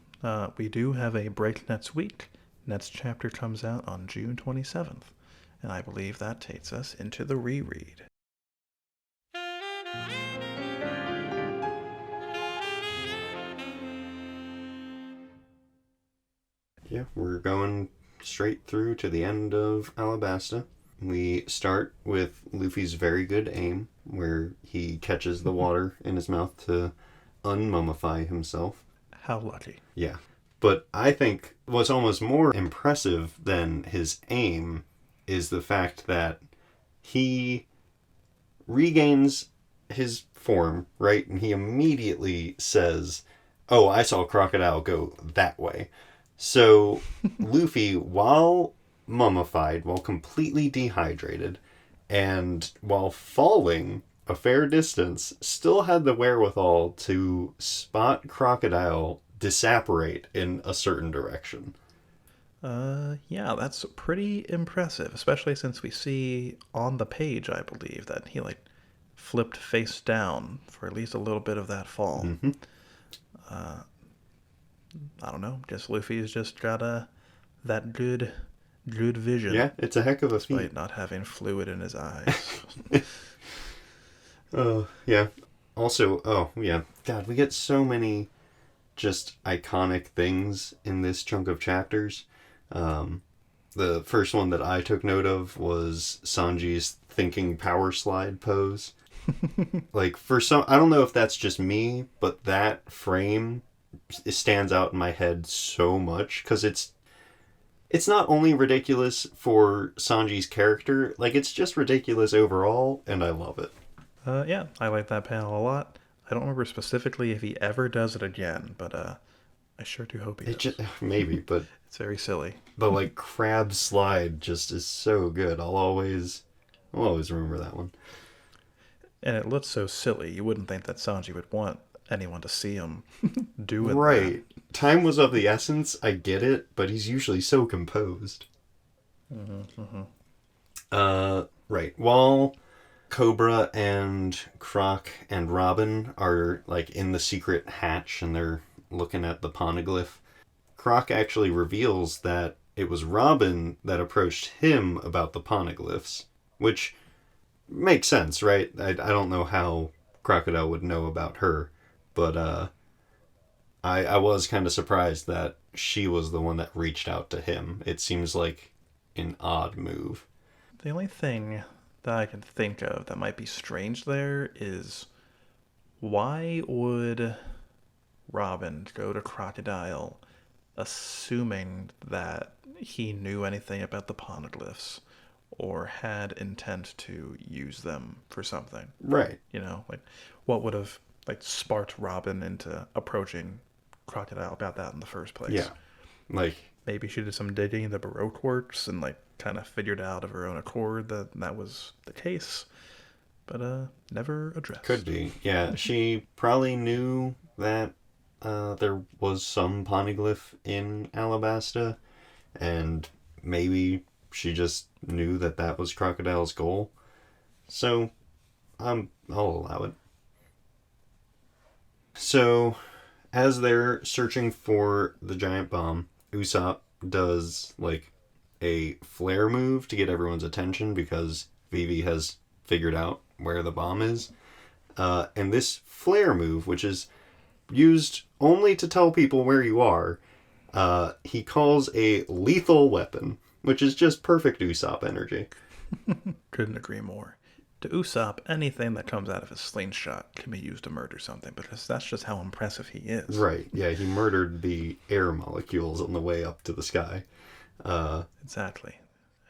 We do have a break next week. Next chapter comes out on June 27th, and I believe that takes us into the reread. Yeah, we're going straight through to the end of Alabasta. We start with Luffy's very good aim, where he catches the water in his mouth to unmummify himself. How lucky. Yeah. But I think what's almost more impressive than his aim is the fact that he regains his form, right? And he immediately says, oh, I saw a crocodile go that way. So Luffy, while mummified, while completely dehydrated, and while falling a fair distance, still had the wherewithal to spot crocodile disapparate in a certain direction. Yeah, that's pretty impressive, especially since we see on the page, I believe, that he like flipped face down for at least a little bit of that fall. Mm-hmm. I don't know, just Luffy's just got that good vision, Yeah, it's a heck of a feat. despite not having fluid in his eyes. Yeah. Also, oh, yeah. God, we get so many just iconic things in this chunk of chapters. The first one that I took note of was Sanji's thinking power slide pose. Like, for some, I don't know if that's just me, but that frame stands out in my head so much because it's not only ridiculous for Sanji's character, like, it's just ridiculous overall, and I love it. Yeah, I like that panel a lot. I don't remember specifically if he ever does it again, but I sure do hope he It does. just, maybe, but It's very silly. the, like, crab slide just is so good. I'll always remember that one. And it looks so silly, you wouldn't think that Sanji would want anyone to see him doing that. Right. Time was of the essence, I get it, but he's usually so composed. Right. While Cobra and Croc and Robin are like in the secret hatch and they're looking at the poneglyph, Croc actually reveals that it was Robin that approached him about the poneglyphs, which makes sense, right? I don't know how Crocodile would know about her, but I was kind of surprised that she was the one that reached out to him. It seems like an odd move. The only thing that I can think of that might be strange there is why would Robin go to Crocodile assuming that he knew anything about the poneglyphs or had intent to use them for something? Right. You know, like what would have like sparked Robin into approaching Crocodile about that in the first place? Yeah. Like, Maybe she did some digging in the Baroque works and like kind of figured out of her own accord that that was the case, but never addressed. could be. Yeah, she probably knew that there was some poneglyph in Alabasta, and maybe she just knew that that was Crocodile's goal. So, I'll allow it. So, as they're searching for the giant bomb, Usopp does like a flare move to get everyone's attention because Vivi has figured out where the bomb is. And this flare move, which is used only to tell people where you are, he calls a lethal weapon, which is just perfect Usopp energy. Couldn't agree more. To Usopp, anything that comes out of his slingshot can be used to murder something because that's just how impressive he is. Right, yeah, he murdered the air molecules on the way up to the sky. Exactly.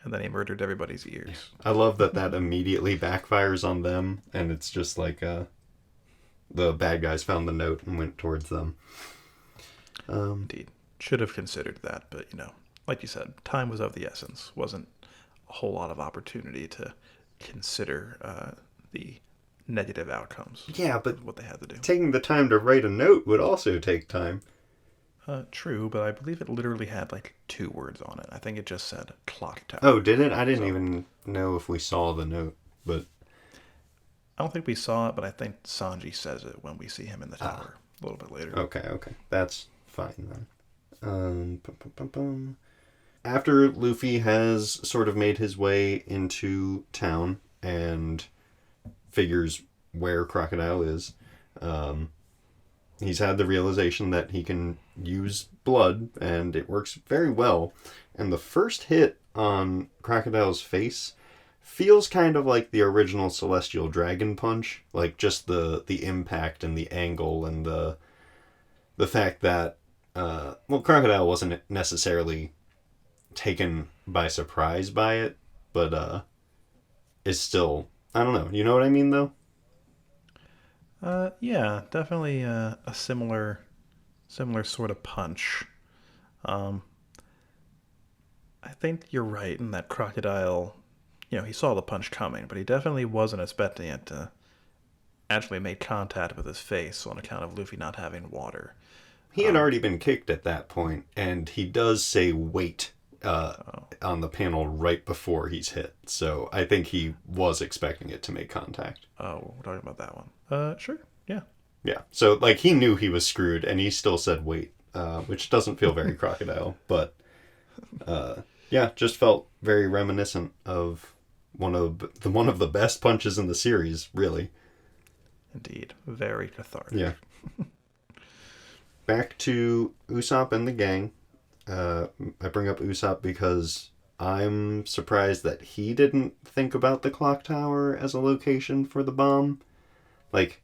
And then he murdered everybody's ears. I love that that immediately backfires on them, and it's just like the bad guys found the note and went towards them. Indeed. Should have considered that, but you know, like you said, time was of the essence. Wasn't a whole lot of opportunity to consider the negative outcomes. Yeah, but What they had to do. taking the time to write a note would also take time. True, but I believe it literally had like 2 words on it. I think it just said clock tower. Oh, did it? I didn't even know if we saw the note, but I don't think we saw it, but I think Sanji says it when we see him in the tower a little bit later. okay. That's fine then. Pum, pum, pum, pum. After Luffy has sort of made his way into town and figures where Crocodile is, he's had the realization that he can use blood, and it works very well. And the first hit on Crocodile's face feels kind of like the original Celestial Dragon Punch, like just the impact and the angle and the fact that Crocodile wasn't necessarily taken by surprise by it, but is still, I don't know. You know what I mean, though? Yeah, definitely a similar similar sort of punch. I think you're right in that Crocodile, he saw the punch coming, but he definitely wasn't expecting it to actually make contact with his face on account of Luffy not having water. He had already been kicked at that point, and he does say wait on the panel right before he's hit. So I think he was expecting it to make contact. Oh, we're talking about that one. Sure, yeah. Yeah, so like he knew he was screwed, and he still said wait, which doesn't feel very Crocodile, but yeah, just felt very reminiscent of one of the best punches in the series, really. Indeed, very cathartic. Yeah. Back to Usopp and the gang. I bring up Usopp because I'm surprised that he didn't think about the clock tower as a location for the bomb. Like,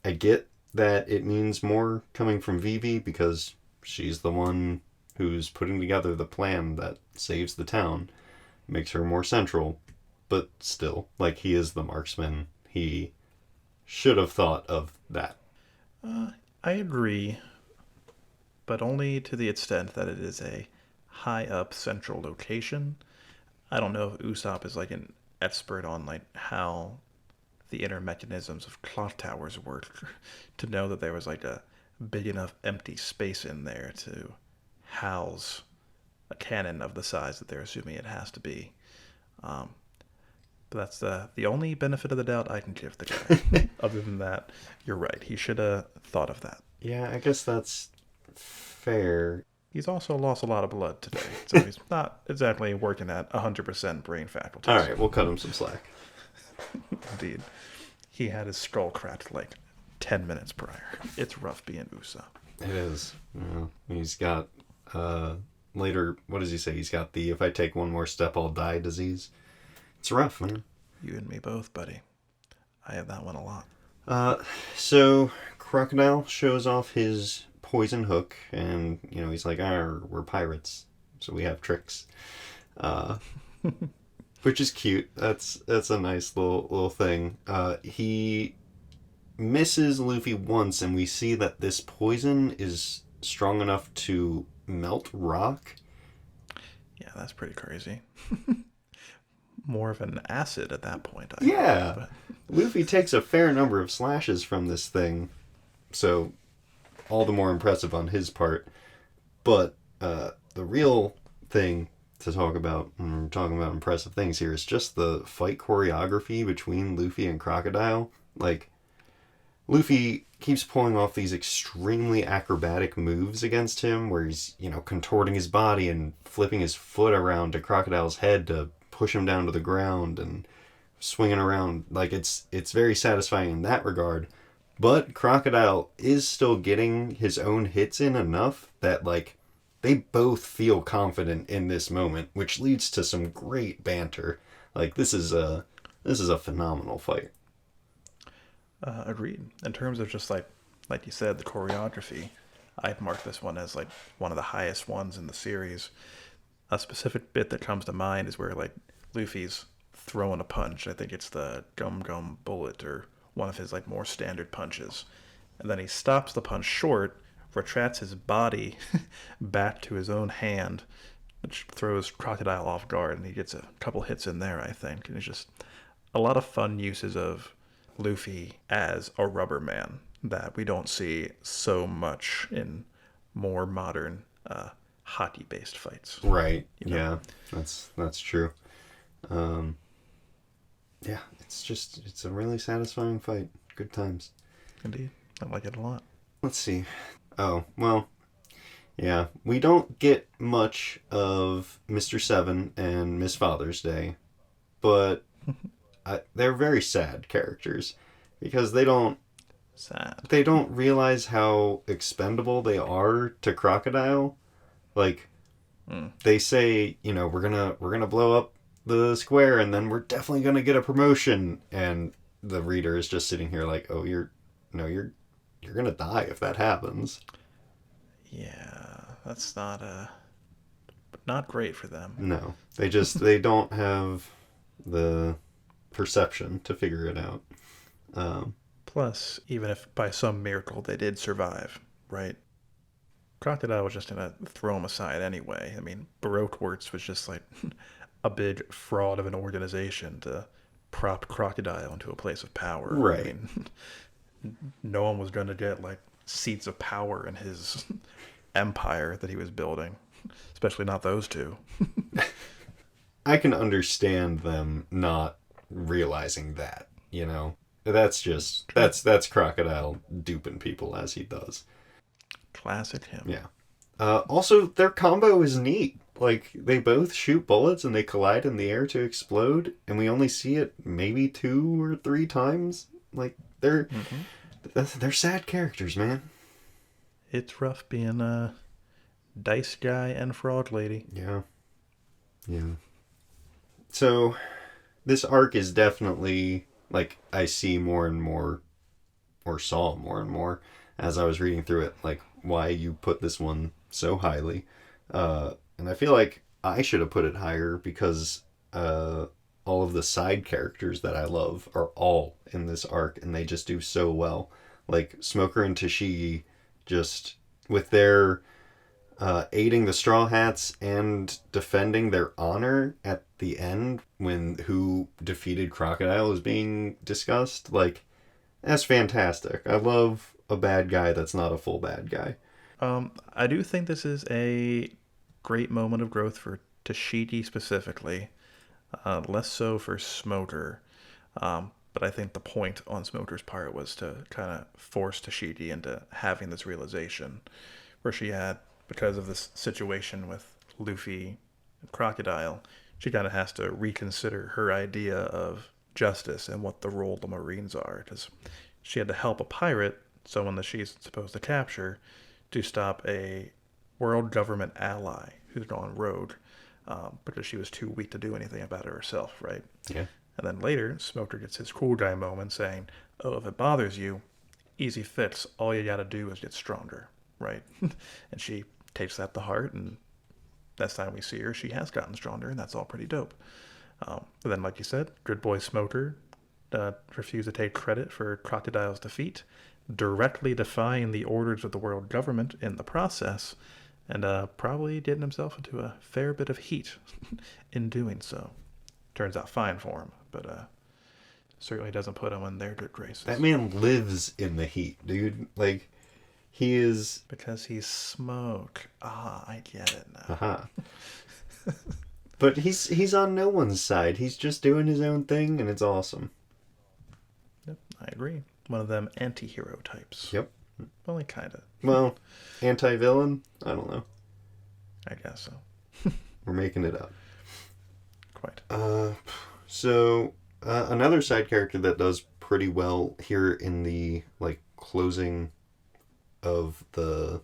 I get that it means more coming from Vivi because she's the one who's putting together the plan that saves the town, makes her more central, but still, like, he is the marksman. He should have thought of that. I agree, but only to the extent that it is a high up central location. I don't know if Usopp is like an expert on like how the inner mechanisms of clock towers work to know that there was like a big enough empty space in there to house a cannon of the size that they're assuming it has to be. But that's the only benefit of the doubt I can give the guy. Other than that, you're right. He should have thought of that. Yeah, I guess that's fair. He's also lost a lot of blood today, so he's not exactly working at 100% brain faculties. All right, we'll cut him some slack. Indeed. He had his skull cracked like 10 minutes prior. It's rough being Usopp. It is. Yeah. He's got, later, what does he say? He's got the if I take one more step, I'll die disease. It's rough, man. You and me both, buddy. I have that one a lot. So Crocodile shows off his poison hook, and, he's like, we're pirates, so we have tricks. Which is cute. That's a nice little thing. He misses Luffy once, and we see that this poison is strong enough to melt rock. Yeah, that's pretty crazy. More of an acid at that point. Yeah. Luffy takes a fair number of slashes from this thing, so all the more impressive on his part. But the real thing to talk about, when we're talking about impressive things here, is just the fight choreography between Luffy and Crocodile. Like, Luffy keeps pulling off these extremely acrobatic moves against him, where he's, contorting his body and flipping his foot around to Crocodile's head to push him down to the ground and swinging around. Like, it's very satisfying in that regard. But Crocodile is still getting his own hits in enough that, like, they both feel confident in this moment, which leads to some great banter. Like, this is a phenomenal fight. Agreed. In terms of just like you said, the choreography, I'd mark this one as like one of the highest ones in the series. A specific bit that comes to mind is where like Luffy's throwing a punch. I think it's the Gum Gum Bullet, or one of his like more standard punches. And then he stops the punch short, retracts his body back to his own hand, which throws Crocodile off guard, and he gets a couple hits in there, I think. And it's just a lot of fun uses of Luffy as a rubber man that we don't see so much in more modern hockey-based fights. Right. Yeah, that's true. Yeah, it's a really satisfying fight. Good times. Indeed. I like it a lot. Let's see. Oh, well, yeah. We don't get much of Mr. Seven and Miss Father's Day, but they're very sad characters because they don't realize how expendable they are to Crocodile. Like, they say, we're gonna blow up the square and then we're definitely gonna get a promotion, and the reader is just sitting here like, oh, you're gonna die if that happens. Yeah, that's not great for them. No, they don't have the perception to figure it out. Plus, even if by some miracle they did survive, right? Crocodile was just gonna throw him aside anyway. I mean, Baroqueworks was just like a big fraud of an organization to prop Crocodile into a place of power. I Right. mean, no one was gonna get like seats of power in his empire that he was building, especially not those two. I can understand them not realizing that, you know? That's Crocodile duping people as he does. Classic him. Yeah. Also, their combo is neat. Like, they both shoot bullets and they collide in the air to explode, and we only see it maybe 2 or 3 times. Like, they're sad characters, man. It's rough being a dice guy and frog lady. Yeah. Yeah. So, this arc is definitely, like, I see more and more, or saw more and more, as I was reading through it, like, why you put this one so highly. And I feel like I should have put it higher because all of the side characters that I love are all in this arc, and they just do so well. Like, Smoker and Tashigi, just with their aiding the Straw Hats and defending their honor at the end when who defeated Crocodile is being discussed. Like, that's fantastic. I love a bad guy that's not a full bad guy. I do think this is a great moment of growth for Tashigi specifically, less so for Smoker. But I think the point on Smoker's part was to kind of force Tashigi into having this realization where she had, because of this situation with Luffy and Crocodile, she kind of has to reconsider her idea of justice and what the role of the Marines are. Because she had to help a pirate, someone that she's supposed to capture, to stop a world government ally who's gone rogue, because she was too weak to do anything about it herself, right? Yeah. And then later, Smoker gets his cool guy moment saying, oh, if it bothers you, easy fix. All you gotta do is get stronger, right? And she takes that to heart, and next time we see her, she has gotten stronger, and that's all pretty dope. And then, like you said, good boy Smoker refused to take credit for Crocodile's defeat, directly defying the orders of the world government in the process, and probably getting himself into a fair bit of heat in doing so. Turns out fine for him, but certainly doesn't put him in their good graces. That man lives in the heat, dude. Like, he is... Because he's Smoke. Ah, I get it now. Aha. But he's on no one's side. He's just doing his own thing, and it's awesome. Yep, I agree. One of them anti-hero types. Yep. Only kind of. Well, anti-villain? I don't know. I guess so. We're making it up. Quite. So, another side character that does pretty well here in the, like, closing of the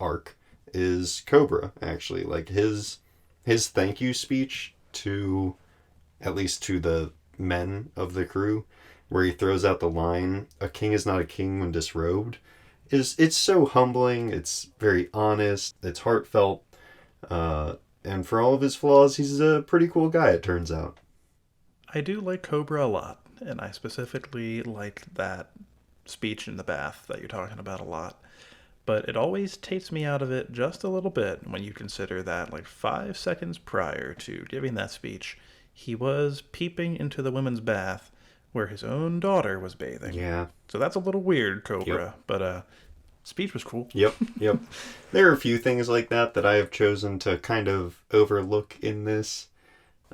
arc is Cobra, actually. Like, his thank you speech to, at least to the men of the crew, where he throws out the line, "A king is not a king when disrobed," it's so humbling, it's very honest, it's heartfelt, and for all of his flaws, he's a pretty cool guy, it turns out. I do like Cobra a lot, and I specifically like that speech in the bath that you're talking about a lot. But it always takes me out of it just a little bit when you consider that, like, 5 seconds prior to giving that speech, he was peeping into the women's bath where his own daughter was bathing. Yeah. So that's a little weird, Cobra, Yep. but speech was cool. Yep. There are a few things like that I have chosen to kind of overlook in this.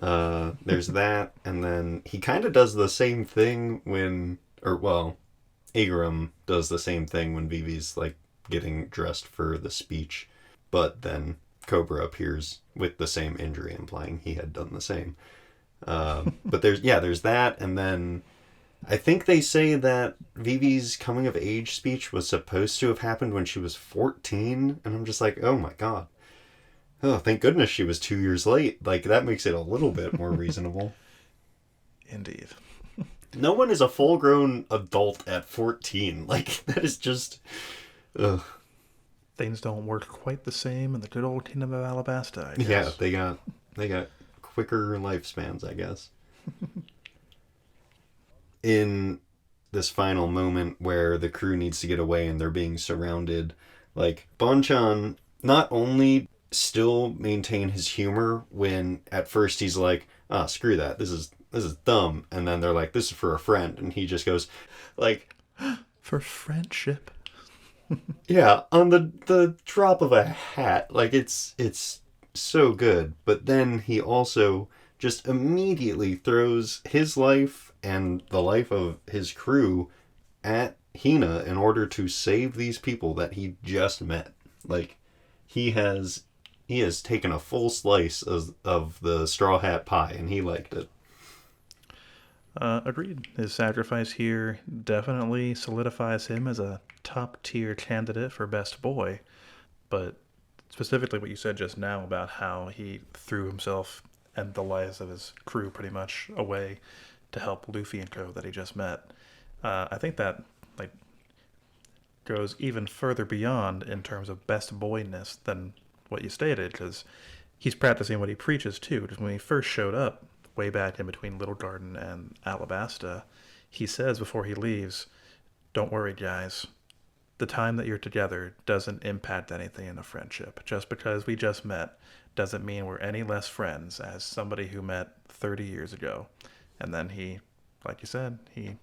There's that, and then he kind of does the same thing when, Igaram does the same thing when Vivi's, like, getting dressed for the speech, but then Cobra appears with the same injury, implying he had done the same. But there's that, and then I think they say that Vivi's coming of age speech was supposed to have happened when she was 14, and I'm just like, oh my god. Oh, thank goodness she was 2 years late. Like, that makes it a little bit more reasonable. Indeed. No one is a full-grown adult at 14. Like, that is just... Ugh. Things don't work quite the same in the good old kingdom of Alabasta, I guess. Yeah, they got quicker lifespans, I guess. In this final moment where the crew needs to get away and they're being surrounded, Like, Bonchan not only still maintain his humor when at first he's like, ah, screw that, this is dumb, and then they're like, this is for a friend, and he just goes, like, For friendship. yeah, on the drop of a hat. Like, it's so good. But then he also just immediately throws his life and the life of his crew at Hina in order to save these people that he just met. Like, he has he has taken a full slice of the straw hat pie, and he liked it. Agreed. His sacrifice here definitely solidifies him as a top tier candidate for best boy. But specifically, what you said just now about how he threw himself and the lives of his crew pretty much away to help Luffy and co that he just met. I think that like goes even further beyond in terms of best boyness than what you stated, because he's practicing what he preaches too. Because when he first showed up, way back in between Little Garden and Alabasta, he says before he leaves, "Don't worry, guys. The time that you're together doesn't impact anything in a friendship. Just because we just met doesn't mean we're any less friends as somebody who met 30 years ago." And then he, like you said, he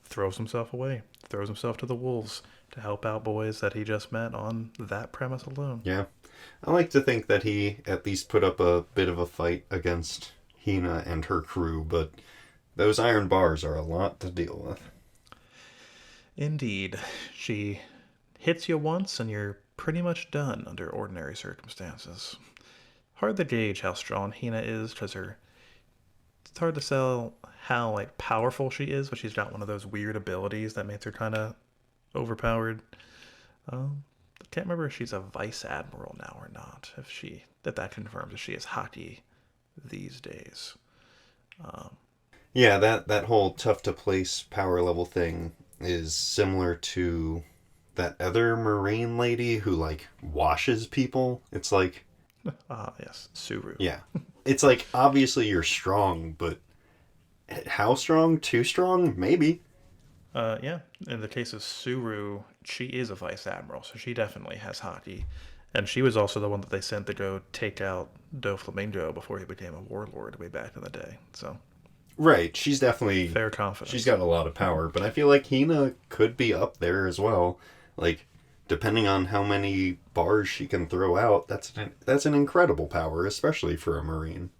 throws himself away, throws himself to the wolves to help out boys that he just met on that premise alone. Yeah. I like to think that he at least put up a bit of a fight against Hina and her crew, but those iron bars are a lot to deal with. Indeed, she hits you once and you're pretty much done under ordinary circumstances. Hard to gauge how strong Hina is because it's hard to tell how like powerful she is, but she's got one of those weird abilities that makes her kind of overpowered. I can't remember if she's a vice admiral now or not. If that confirms if she is hockey these days. Yeah, that whole tough to place power level thing is similar to that other marine lady who like washes people. It's like, Yes, Suru. yeah. It's like obviously you're strong, but how strong? Too strong? Maybe. Yeah. In the case of Suru, she is a vice admiral, so she definitely has hockey. And she was also the one that they sent to go take out Doflamingo before he became a warlord way back in the day. So Right, she's definitely fair confidence. she's got a lot of power, but I feel like Hina could be up there as well. Like, depending on how many bars she can throw out, that's an incredible power, especially for a marine.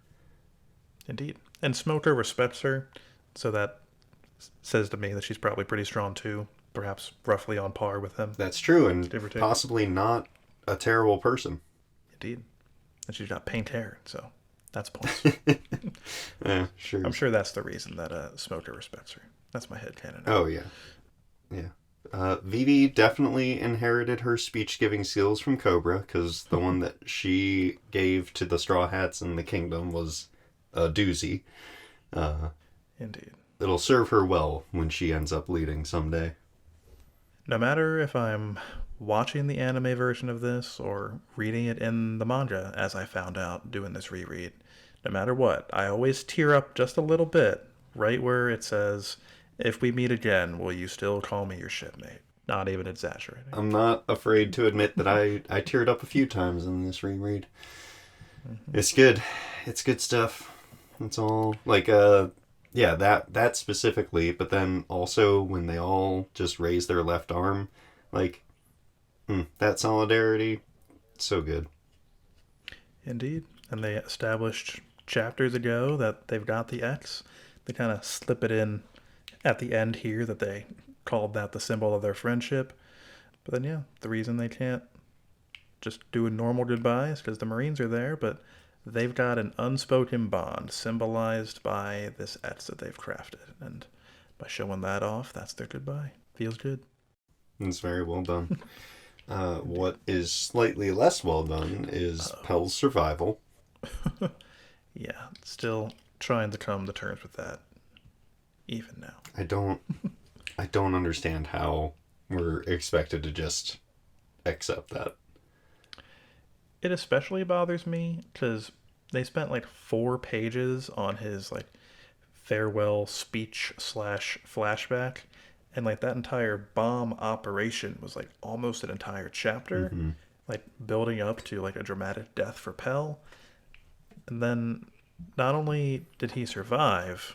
Indeed. And Smoker respects her, so that says to me that she's probably pretty strong too, perhaps roughly on par with him. That's true, Give or and take. possibly not a terrible person. Indeed. And she's got pink hair, so that's points. Yeah, sure. I'm sure that's the reason that Smoker respects her. That's my headcanon. Oh yeah, yeah. Vivi definitely inherited her speech-giving skills from Cobra, because the one that she gave to the Straw Hats in the Kingdom was a doozy. Indeed. It'll serve her well when she ends up leading someday. No matter if I'm watching the anime version of this or reading it in the manga, as I found out doing this reread, no matter what, I always tear up just a little bit right where it says, "If we meet again, will you still call me your shipmate?" Not even exaggerating. I'm not afraid to admit that I teared up a few times in this reread. Mm-hmm. It's good. It's good stuff. It's all like yeah, that specifically, but then also when they all just raise their left arm, like that solidarity, so good. Indeed. And they established chapters ago that they've got the X. They kind of slip it in at the end here that they called that the symbol of their friendship. But then, yeah, the reason they can't just do a normal goodbye is because the Marines are there, but they've got an unspoken bond symbolized by this X that they've crafted. And by showing that off, that's their goodbye. Feels good. It's very well done. What is slightly less well done is Pell's survival. Yeah, still trying to come to terms with that, even now. I don't understand how we're expected to just accept that. It especially bothers me because they spent like 4 pages on his like farewell speech / flashback, And like that entire bomb operation was like almost an entire chapter, Mm-hmm. like building up to like a dramatic death for Pell. And then not only did he survived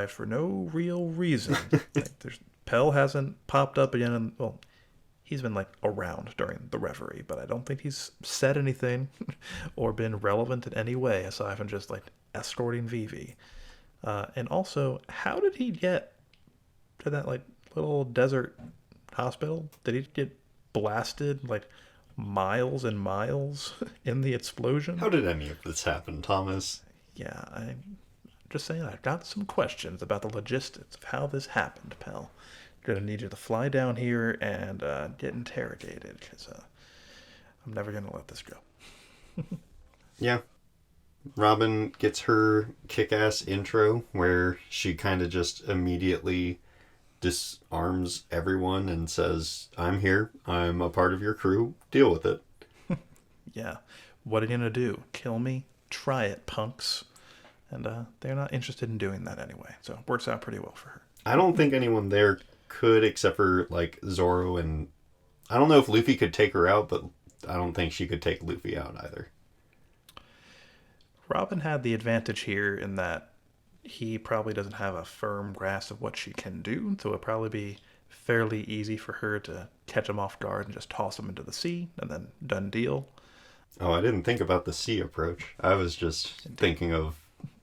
for no real reason. Like Pell hasn't popped up again. And, well, he's been like around during the reverie, but I don't think he's said anything or been relevant in any way aside from just like escorting Vivi. And also, how did he get to that like little desert hospital? Did he get blasted like miles and miles in the explosion? How did any of this happen, Thomas? Yeah, I'm just saying I've got some questions about the logistics of how this happened, pal. Gonna need you to fly down here and get interrogated, because I'm never gonna let this go. Yeah. Robin gets her kick-ass intro where she kind of just immediately disarms everyone and says, I'm here. I'm a part of your crew. Deal with it. Yeah. What are you gonna do? Kill me? Try it, punks. And they're not interested in doing that anyway, so it works out pretty well for her. I don't think anyone there could, except for like Zoro, and I don't know if Luffy could take her out, but I don't think she could take Luffy out either. Robin had the advantage here in that he probably doesn't have a firm grasp of what she can do, so it'd probably be fairly easy for her to catch him off guard and just toss him into the sea, and then done deal. Oh, I didn't think about the sea approach. I was just thinking of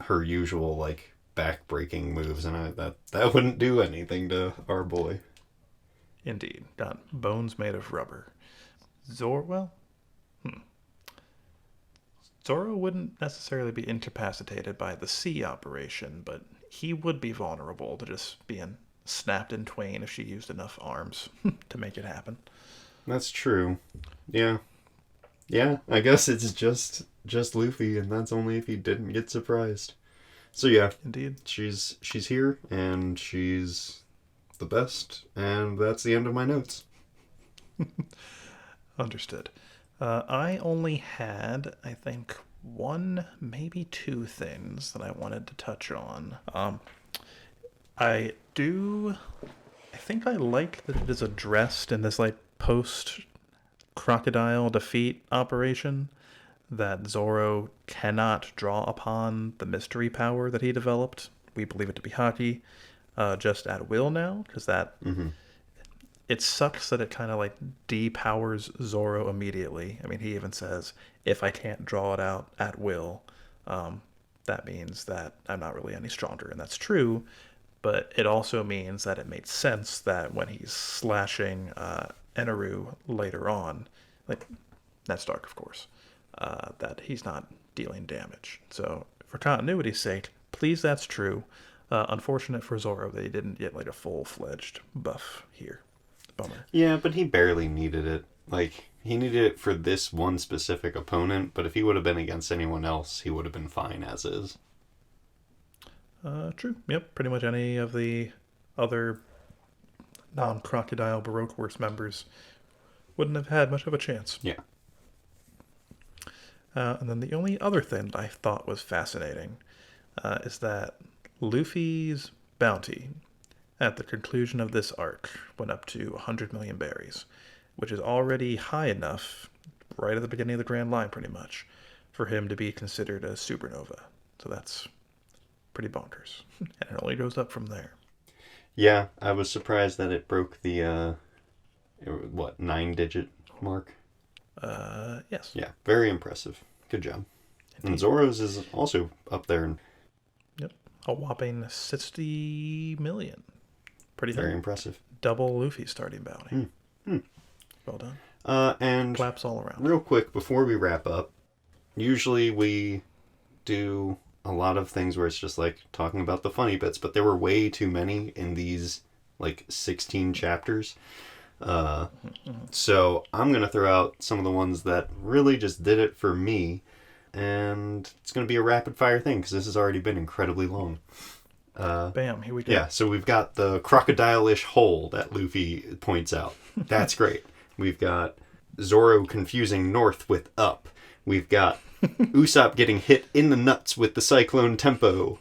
her usual like back-breaking moves, and that wouldn't do anything to our boy. Indeed. Got bones made of rubber. Zoro wouldn't necessarily be incapacitated by the sea operation, but he would be vulnerable to just being snapped in twain if she used enough arms to make it happen. That's true. Yeah. Yeah, I guess it's just Luffy, and that's only if he didn't get surprised. So yeah, Indeed. she's here, and she's the best, and that's the end of my notes. Understood. I only had, I think, one, maybe two things that I wanted to touch on. I think I like that it is addressed in this like post crocodile defeat operation that Zoro cannot draw upon the mystery power that he developed. We believe it to be Haki, just at will now, because that it sucks that it kind of like depowers Zoro immediately. I mean, he even says, if I can't draw it out at will, that means that I'm not really any stronger. And that's true, but it also means that it makes sense that when he's slashing Eneru later on, like, that's dark, of course, that he's not dealing damage. So for continuity's sake, please, that's true. Unfortunate for Zoro that he didn't get like a full-fledged buff here. Bummer. Yeah, but he barely needed it. Like, he needed it for this one specific opponent, but if he would have been against anyone else, he would have been fine as is. True. Yep, pretty much any of the other non-Crocodile Baroque Works members wouldn't have had much of a chance. Yeah. And then the only other thing that I thought was fascinating is that Luffy's bounty at the conclusion of this arc went up to 100 million berries, which is already high enough, right at the beginning of the Grand Line pretty much, for him to be considered a supernova. So that's pretty bonkers. And it only goes up from there. Yeah, I was surprised that it broke the, 9-digit mark? Yes. Yeah, very impressive. Good job. Indeed. And Zoro's is also up there. Yep. A whopping 60 million. Pretty Very high. impressive. Double Luffy's starting bounty. Well done. And Claps all around. real quick, before we wrap up, usually we do a lot of things where it's just like talking about the funny bits, but there were way too many in these like 16 chapters. So I'm going to throw out some of the ones that really just did it for me, and it's going to be a rapid fire thing because this has already been incredibly long. Bam, here we go. Yeah, so we've got the crocodile-ish hole that Luffy points out. That's great. We've got Zoro confusing north with up. We've got Usopp getting hit in the nuts with the cyclone tempo.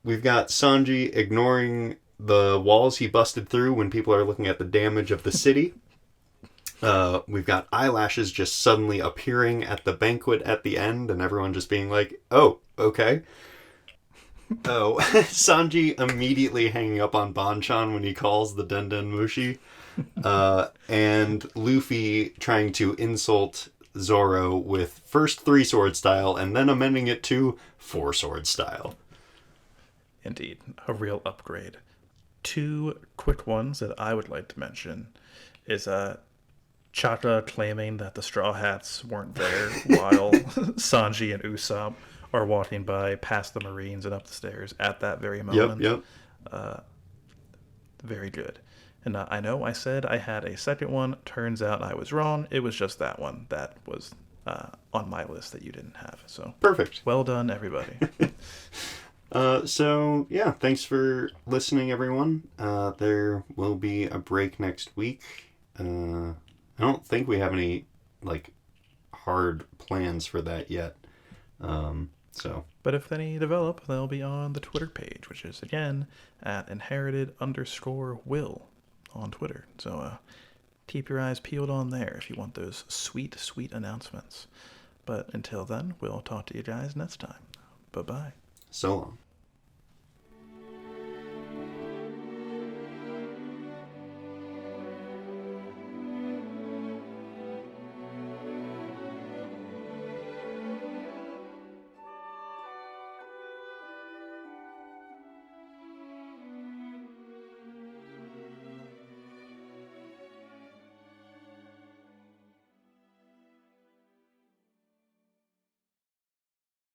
We've got Sanji ignoring the walls he busted through when people are looking at the damage of the city. We've got eyelashes just suddenly appearing at the banquet at the end, and everyone just being like, oh, okay. Oh, Sanji immediately hanging up on Bonchan when he calls the Denden Mushi. And Luffy trying to insult Zoro with first 3-sword style and then amending it to 4-sword style. Indeed, a real upgrade. 2 quick ones that I would like to mention is Chaka claiming that the Straw Hats weren't there while Sanji and Usopp are walking by past the Marines and up the stairs at that very moment. Yep. Very good. And I know I said I had a second one. Turns out I was wrong. It was just that one that was on my list that you didn't have. So Perfect. Well done, everybody. So, yeah, thanks for listening, everyone. There will be a break next week. I don't think we have any, hard plans for that yet. But if any develop, they'll be on the Twitter page, which is, again, at inherited_will on Twitter. So keep your eyes peeled on there if you want those sweet, sweet announcements. But until then, we'll talk to you guys next time. Bye-bye. So long.